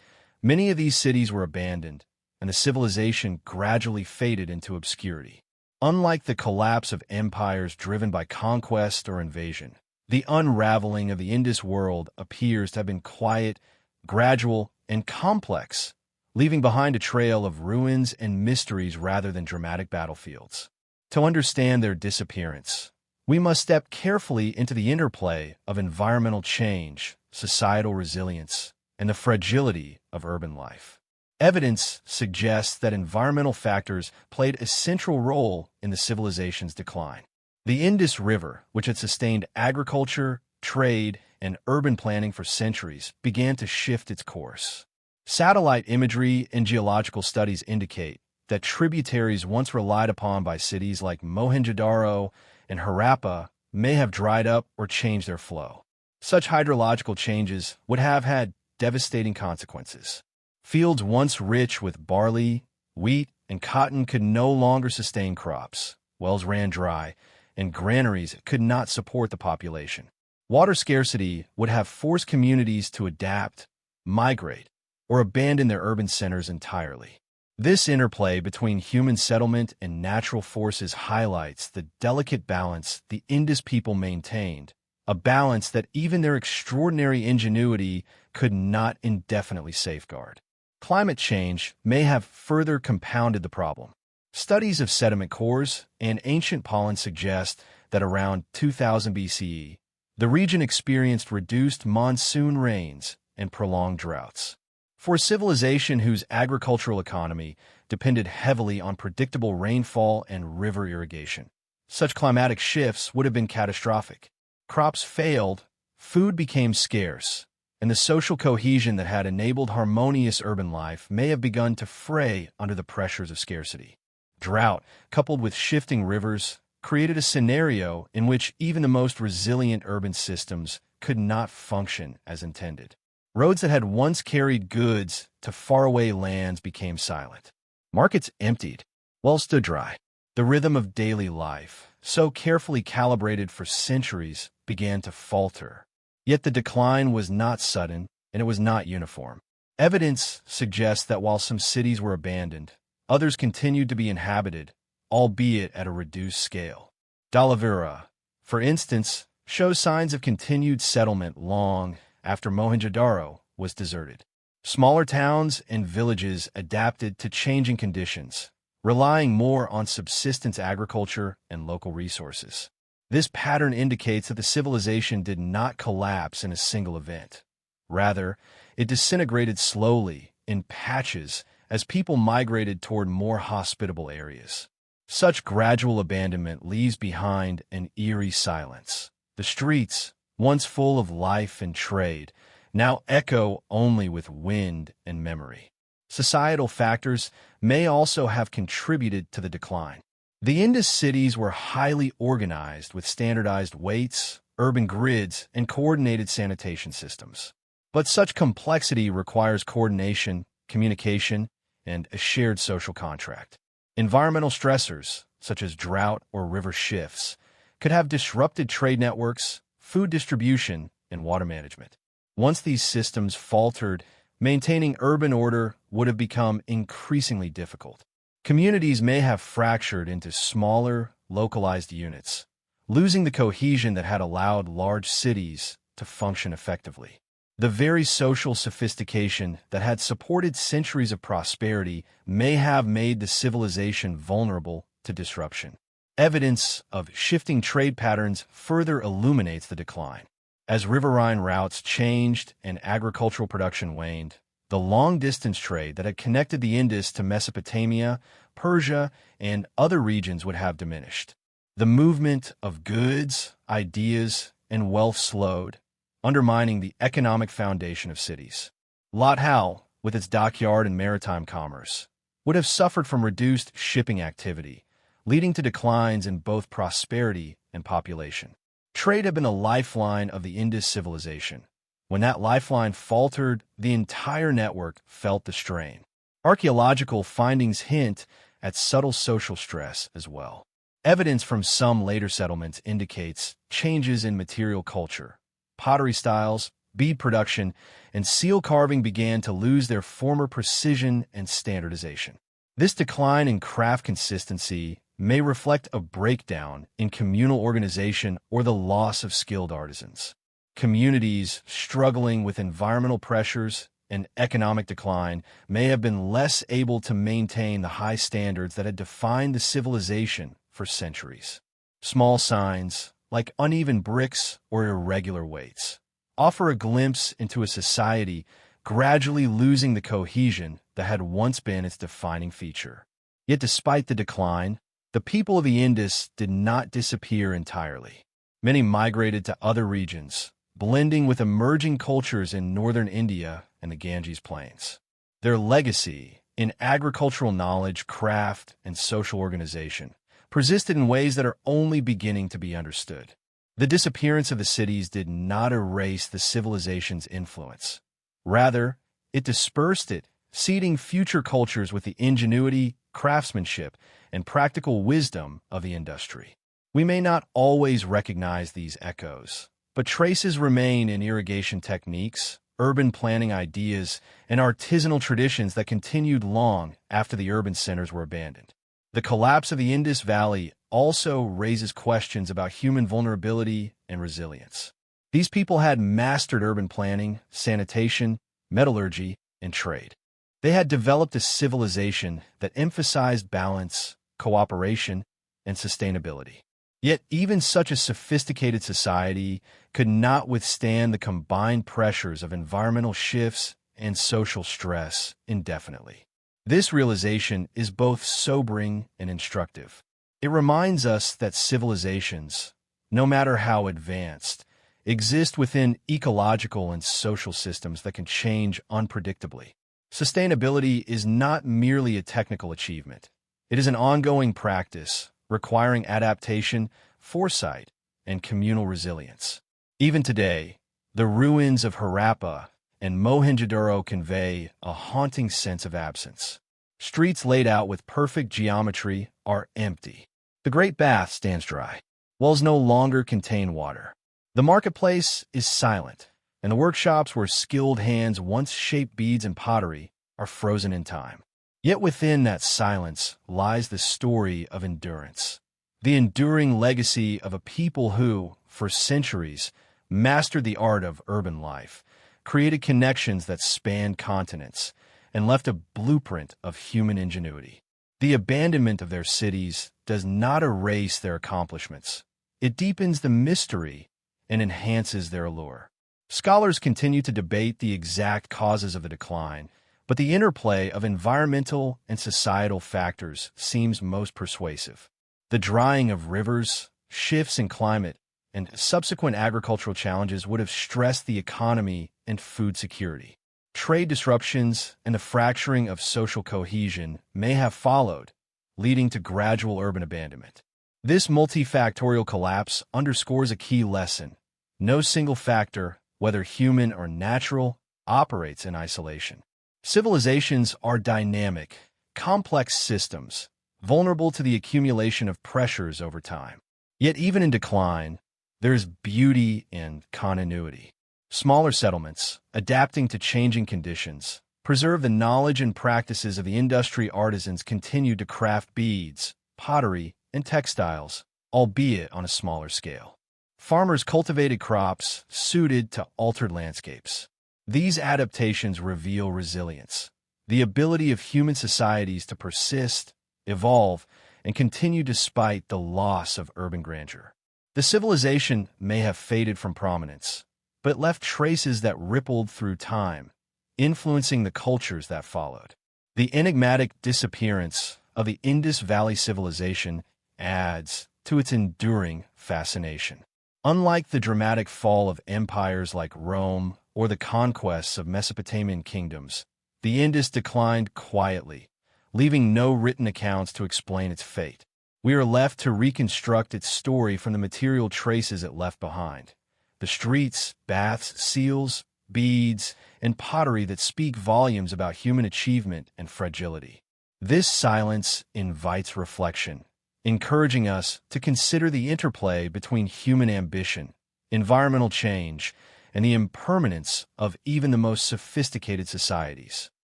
many of these cities were abandoned, and the civilization gradually faded into obscurity. Unlike the collapse of empires driven by conquest or invasion, the unraveling of the Indus world appears to have been quiet, gradual, and complex, leaving behind a trail of ruins and mysteries rather than dramatic battlefields. To understand their disappearance, we must step carefully into the interplay of environmental change, societal resilience, and the fragility of urban life. Evidence suggests that environmental factors played a central role in the civilization's decline. The Indus River, which had sustained agriculture, trade, and urban planning for centuries, began to shift its course. Satellite imagery and geological studies indicate that tributaries once relied upon by cities like Mohenjo-daro and Harappa may have dried up or changed their flow. Such hydrological changes would have had devastating consequences. Fields once rich with barley, wheat, and cotton could no longer sustain crops. Wells ran dry, and granaries could not support the population. Water scarcity would have forced communities to adapt, migrate, or abandon their urban centers entirely. This interplay between human settlement and natural forces highlights the delicate balance the Indus people maintained, a balance that even their extraordinary ingenuity could not indefinitely safeguard. Climate change may have further compounded the problem. Studies of sediment cores and ancient pollen suggest that around 2000 BCE, the region experienced reduced monsoon rains and prolonged droughts. For a civilization whose agricultural economy depended heavily on predictable rainfall and river irrigation, such climatic shifts would have been catastrophic. Crops failed, food became scarce, and the social cohesion that had enabled harmonious urban life may have begun to fray under the pressures of scarcity. Drought, coupled with shifting rivers, created a scenario in which even the most resilient urban systems could not function as intended. Roads that had once carried goods to faraway lands became silent. Markets emptied, wells stood dry. The rhythm of daily life, so carefully calibrated for centuries, began to falter. Yet the decline was not sudden, and it was not uniform. Evidence suggests that while some cities were abandoned, others continued to be inhabited, albeit at a reduced scale. Dalavira, for instance, shows signs of continued settlement long after Mohenjo-daro was deserted. Smaller towns and villages adapted to changing conditions, relying more on subsistence agriculture and local resources. This pattern indicates that the civilization did not collapse in a single event. Rather, it disintegrated slowly, in patches, as people migrated toward more hospitable areas. Such gradual abandonment leaves behind an eerie silence. The streets, once full of life and trade, now echo only with wind and memory. Societal factors may also have contributed to the decline. The Indus cities were highly organized with standardized weights, urban grids, and coordinated sanitation systems. But such complexity requires coordination, communication, and a shared social contract. Environmental stressors, such as drought or river shifts, could have disrupted trade networks, food distribution, and water management. Once these systems faltered, maintaining urban order would have become increasingly difficult. Communities may have fractured into smaller, localized units, losing the cohesion that had allowed large cities to function effectively. The very social sophistication that had supported centuries of prosperity may have made the civilization vulnerable to disruption. Evidence of shifting trade patterns further illuminates the decline. As riverine routes changed and agricultural production waned, the long-distance trade that had connected the Indus to Mesopotamia, Persia, and other regions would have diminished. The movement of goods, ideas, and wealth slowed, undermining the economic foundation of cities. Lathal, with its dockyard and maritime commerce, would have suffered from reduced shipping activity, leading to declines in both prosperity and population. Trade had been a lifeline of the Indus civilization. When that lifeline faltered, the entire network felt the strain. Archaeological findings hint at subtle social stress as well. Evidence from some later settlements indicates changes in material culture. Pottery styles, bead production, and seal carving began to lose their former precision and standardization. This decline in craft consistency may reflect a breakdown in communal organization or the loss of skilled artisans. Communities struggling with environmental pressures and economic decline may have been less able to maintain the high standards that had defined the civilization for centuries. Small signs, like uneven bricks or irregular weights, offer a glimpse into a society gradually losing the cohesion that had once been its defining feature. Yet despite the decline, the people of the Indus did not disappear entirely. Many migrated to other regions, blending with emerging cultures in northern India and the Ganges Plains. Their legacy in agricultural knowledge, craft, and social organization persisted in ways that are only beginning to be understood. The disappearance of the cities did not erase the civilization's influence. Rather, it dispersed it, seeding future cultures with the ingenuity, craftsmanship, and practical wisdom of the industry. We may not always recognize these echoes, but traces remain in irrigation techniques, urban planning ideas, and artisanal traditions that continued long after the urban centers were abandoned. The collapse of the Indus Valley also raises questions about human vulnerability and resilience. These people had mastered urban planning, sanitation, metallurgy, and trade. They had developed a civilization that emphasized balance, cooperation, and sustainability. Yet even such a sophisticated society could not withstand the combined pressures of environmental shifts and social stress indefinitely. This realization is both sobering and instructive. It reminds us that civilizations, no matter how advanced, exist within ecological and social systems that can change unpredictably. Sustainability is not merely a technical achievement. It is an ongoing practice requiring adaptation, foresight, and communal resilience. Even today, the ruins of Harappa and Mohenjo-daro convey a haunting sense of absence. Streets laid out with perfect geometry are empty. The Great Bath stands dry. Wells no longer contain water. The marketplace is silent, and the workshops where skilled hands once shaped beads and pottery are frozen in time. Yet within that silence lies the story of endurance, the enduring legacy of a people who, for centuries, mastered the art of urban life, created connections that spanned continents, and left a blueprint of human ingenuity. The abandonment of their cities does not erase their accomplishments. It deepens the mystery and enhances their allure. Scholars continue to debate the exact causes of the decline, but the interplay of environmental and societal factors seems most persuasive. The drying of rivers, shifts in climate, and subsequent agricultural challenges would have stressed the economy and food security. Trade disruptions and the fracturing of social cohesion may have followed, leading to gradual urban abandonment. This multifactorial collapse underscores a key lesson. No single factor, whether human or natural, operates in isolation. Civilizations are dynamic, complex systems, vulnerable to the accumulation of pressures over time. Yet even in decline, there is beauty in continuity. Smaller settlements, adapting to changing conditions, preserve the knowledge and practices of the industry artisans continued to craft beads, pottery, and textiles, albeit on a smaller scale. Farmers cultivated crops suited to altered landscapes. These adaptations reveal resilience, the ability of human societies to persist, evolve, and continue despite the loss of urban grandeur. The civilization may have faded from prominence, but it left traces that rippled through time, influencing the cultures that followed. The enigmatic disappearance of the Indus Valley Civilization adds to its enduring fascination. Unlike the dramatic fall of empires like Rome or the conquests of Mesopotamian kingdoms, the Indus declined quietly, leaving no written accounts to explain its fate. We are left to reconstruct its story from the material traces it left behind. The streets, baths, seals, beads, and pottery that speak volumes about human achievement and fragility. This silence invites reflection, encouraging us to consider the interplay between human ambition, environmental change, and the impermanence of even the most sophisticated societies.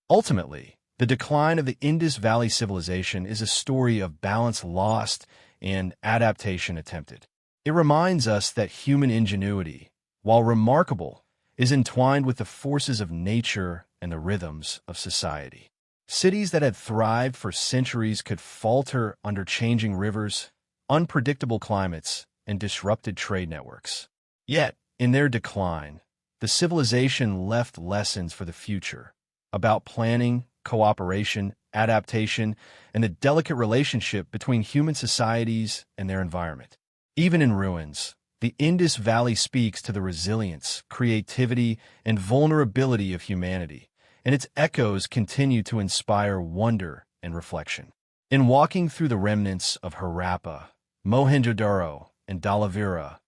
Ultimately, the decline of the Indus Valley Civilization is a story of balance lost and adaptation attempted. It reminds us that human ingenuity, while remarkable, is entwined with the forces of nature and the rhythms of society. Cities that had thrived for centuries could falter under changing rivers, unpredictable climates, and disrupted trade networks. Yet, in their decline, the civilization left lessons for the future about planning, cooperation, adaptation, and the delicate relationship between human societies and their environment. Even in ruins, the Indus Valley speaks to the resilience, creativity, and vulnerability of humanity, and its echoes continue to inspire wonder and reflection. In walking through the remnants of Harappa, Mohenjo-daro, and Dhalavira,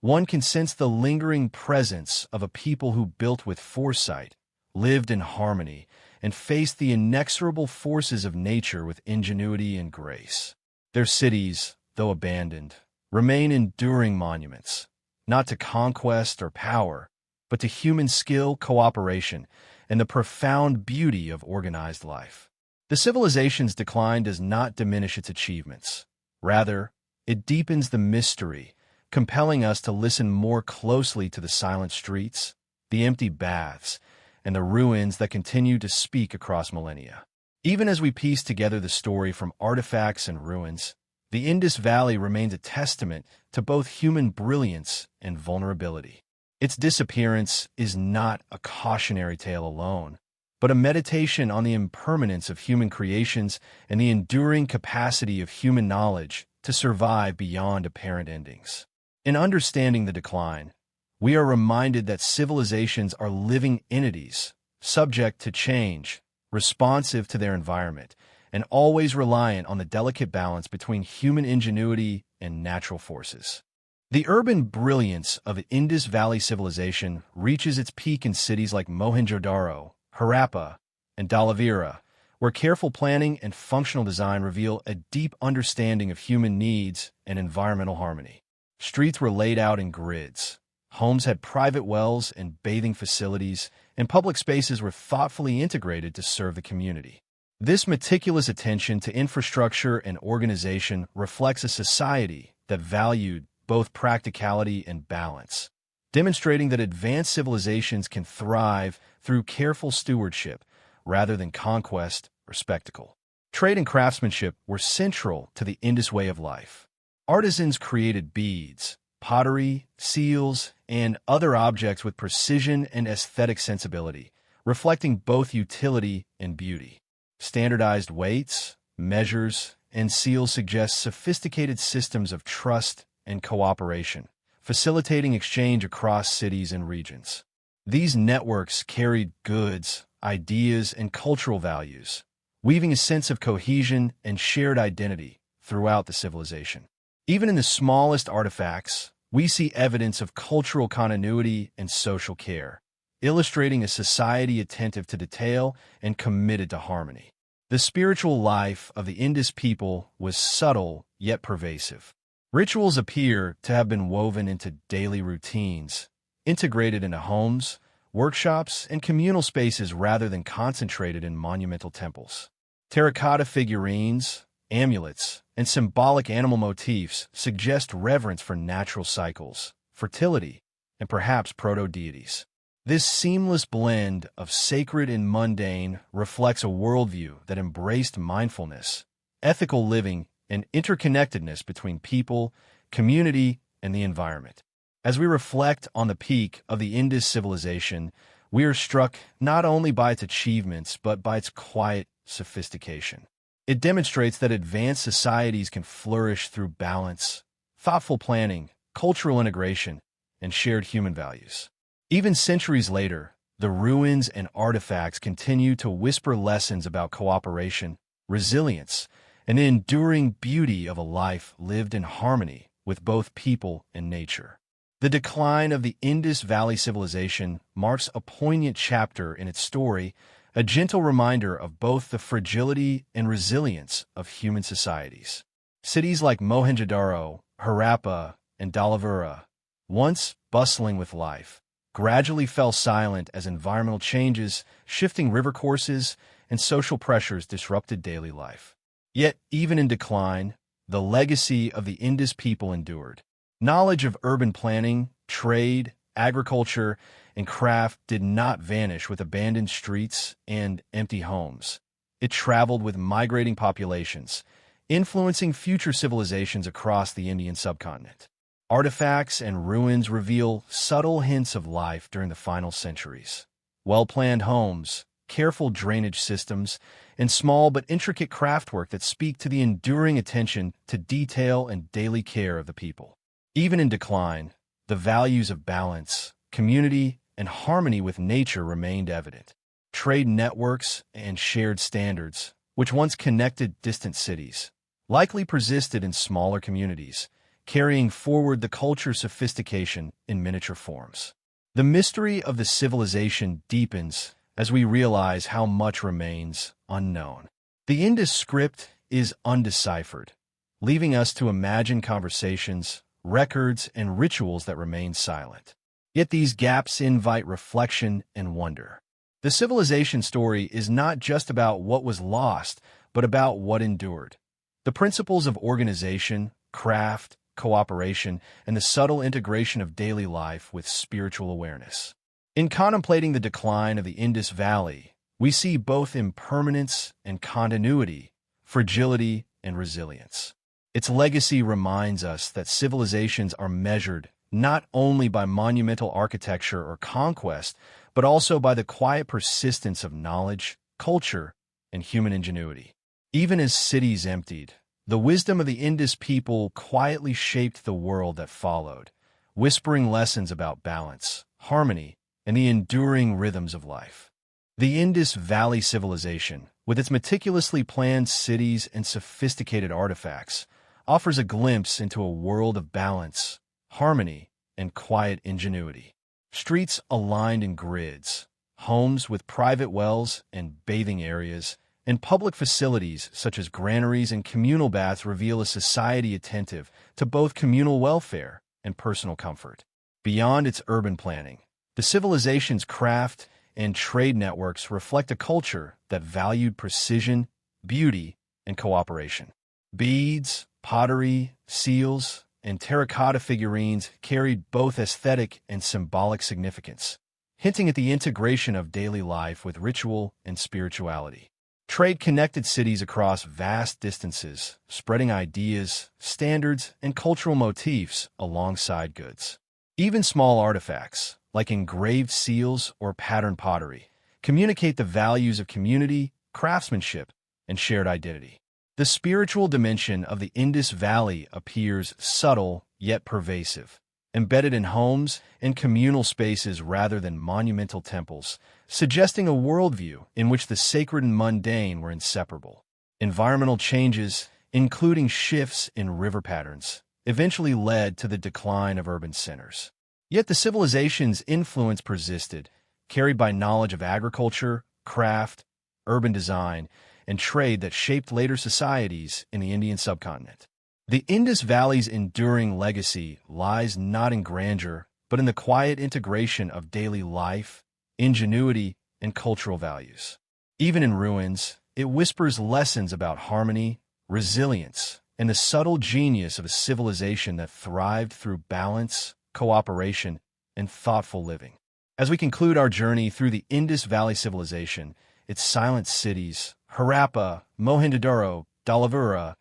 one can sense the lingering presence of a people who built with foresight, lived in harmony, and faced the inexorable forces of nature with ingenuity and grace. Their cities, though abandoned, remain enduring monuments, not to conquest or power, but to human skill, cooperation, and the profound beauty of organized life. The civilization's decline does not diminish its achievements. Rather, it deepens the mystery, compelling us to listen more closely to the silent streets, the empty baths, and the ruins that continue to speak across millennia. Even as we piece together the story from artifacts and ruins, the Indus Valley remains a testament to both human brilliance and vulnerability. Its disappearance is not a cautionary tale alone, but a meditation on the impermanence of human creations and the enduring capacity of human knowledge to survive beyond apparent endings. In understanding the decline, we are reminded that civilizations are living entities, subject to change, responsive to their environment, and always reliant on the delicate balance between human ingenuity and natural forces. The urban brilliance of the Indus Valley Civilization reaches its peak in cities like Mohenjo-daro, Harappa, and Dhalavira, where careful planning and functional design reveal a deep understanding of human needs and environmental harmony. Streets were laid out in grids, homes had private wells and bathing facilities, and public spaces were thoughtfully integrated to serve the community. This meticulous attention to infrastructure and organization reflects a society that valued both practicality and balance, demonstrating that advanced civilizations can thrive through careful stewardship rather than conquest or spectacle. Trade and craftsmanship were central to the Indus way of life. Artisans created beads, pottery, seals, and other objects with precision and aesthetic sensibility, reflecting both utility and beauty. Standardized weights, measures, and seals suggest sophisticated systems of trust and cooperation, facilitating exchange across cities and regions. These networks carried goods, ideas, and cultural values, weaving a sense of cohesion and shared identity throughout the civilization. Even in the smallest artifacts, we see evidence of cultural continuity and social care, illustrating a society attentive to detail and committed to harmony. The spiritual life of the Indus people was subtle yet pervasive. Rituals appear to have been woven into daily routines, integrated into homes, workshops, and communal spaces rather than concentrated in monumental temples. Terracotta figurines, amulets, and symbolic animal motifs suggest reverence for natural cycles, fertility, and perhaps proto-deities. This seamless blend of sacred and mundane reflects a worldview that embraced mindfulness, ethical living, and interconnectedness between people, community, and the environment. As we reflect on the peak of the Indus civilization, we are struck not only by its achievements, but by its quiet sophistication. It demonstrates that advanced societies can flourish through balance, thoughtful planning, cultural integration, and shared human values. Even centuries later, the ruins and artifacts continue to whisper lessons about cooperation, resilience, and the enduring beauty of a life lived in harmony with both people and nature. The decline of the Indus Valley Civilization marks a poignant chapter in its story, a gentle reminder of both the fragility and resilience of human societies. Cities like Mohenjo-daro, Harappa, and Dhalavira, once bustling with life, gradually fell silent as environmental changes, shifting river courses, and social pressures disrupted daily life. Yet, even in decline, the legacy of the Indus people endured. Knowledge of urban planning, trade, agriculture, and craft did not vanish with abandoned streets and empty homes. It traveled with migrating populations, influencing future civilizations across the Indian subcontinent. Artifacts and ruins reveal subtle hints of life during the final centuries. Well-planned homes, careful drainage systems, and small but intricate craftwork that speak to the enduring attention to detail and daily care of the people. Even in decline, the values of balance, community, and harmony with nature remained evident. Trade networks and shared standards, which once connected distant cities, likely persisted in smaller communities, carrying forward the culture's sophistication in miniature forms. The mystery of the civilization deepens as we realize how much remains unknown. The Indus script is undeciphered, leaving us to imagine conversations, records, and rituals that remain silent. Yet these gaps invite reflection and wonder. The civilization story is not just about what was lost, but about what endured. The principles of organization, craft, cooperation, and the subtle integration of daily life with spiritual awareness. In contemplating the decline of the Indus Valley, we see both impermanence and continuity, fragility and resilience. Its legacy reminds us that civilizations are measured not only by monumental architecture or conquest, but also by the quiet persistence of knowledge, culture, and human ingenuity. Even as cities emptied, the wisdom of the Indus people quietly shaped the world that followed, whispering lessons about balance, harmony, and the enduring rhythms of life. The Indus Valley Civilization, with its meticulously planned cities and sophisticated artifacts, offers a glimpse into a world of balance, harmony, and quiet ingenuity. Streets aligned in grids, homes with private wells and bathing areas, and public facilities such as granaries and communal baths reveal a society attentive to both communal welfare and personal comfort. Beyond its urban planning, the civilization's craft and trade networks reflect a culture that valued precision, beauty, and cooperation. Beads, pottery, seals, and terracotta figurines carried both aesthetic and symbolic significance, hinting at the integration of daily life with ritual and spirituality. Trade connected cities across vast distances, spreading ideas, standards, and cultural motifs alongside goods. Even small artifacts, like engraved seals or patterned pottery, communicate the values of community, craftsmanship, and shared identity. The spiritual dimension of the Indus Valley appears subtle yet pervasive, embedded in homes and communal spaces rather than monumental temples, suggesting a worldview in which the sacred and mundane were inseparable. Environmental changes, including shifts in river patterns, eventually led to the decline of urban centers. Yet the civilization's influence persisted, carried by knowledge of agriculture, craft, urban design, and trade that shaped later societies in the Indian subcontinent. The Indus Valley's enduring legacy lies not in grandeur, but in the quiet integration of daily life, ingenuity, and cultural values. Even in ruins, it whispers lessons about harmony, resilience, and the subtle genius of a civilization that thrived through balance, cooperation, and thoughtful living. As we conclude our journey through the Indus Valley Civilization, its silent cities, Harappa, Mohenjo-daro, Dhalavira,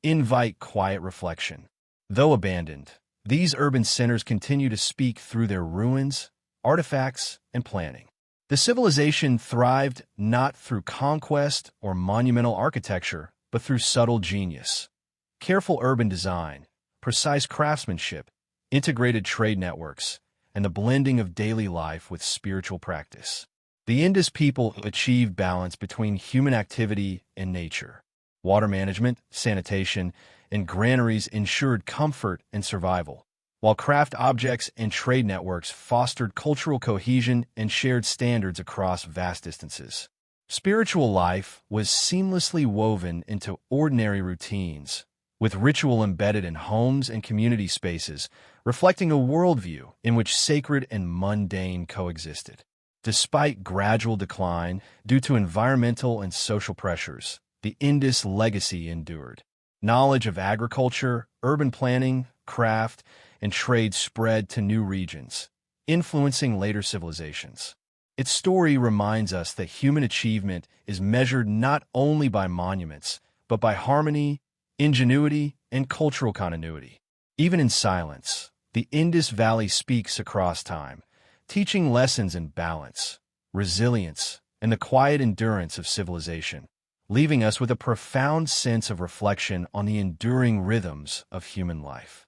invite quiet reflection. Though abandoned, these urban centers continue to speak through their ruins, artifacts, and planning. The civilization thrived not through conquest or monumental architecture, but through subtle genius, careful urban design, precise craftsmanship, integrated trade networks, and the blending of daily life with spiritual practice. The Indus people achieved balance between human activity and nature, Water management, sanitation, and granaries ensured comfort and survival, while craft objects and trade networks fostered cultural cohesion and shared standards across vast distances. Spiritual life was seamlessly woven into ordinary routines, with ritual embedded in homes and community spaces, reflecting a worldview in which sacred and mundane coexisted. Despite gradual decline due to environmental and social pressures, the Indus legacy endured. Knowledge of agriculture, urban planning, craft, and trade spread to new regions, influencing later civilizations. Its story reminds us that human achievement is measured not only by monuments, but by harmony, ingenuity, and cultural continuity. Even in silence, the Indus Valley speaks across time, teaching lessons in balance, resilience, and the quiet endurance of civilization, leaving us with a profound sense of reflection on the enduring rhythms of human life.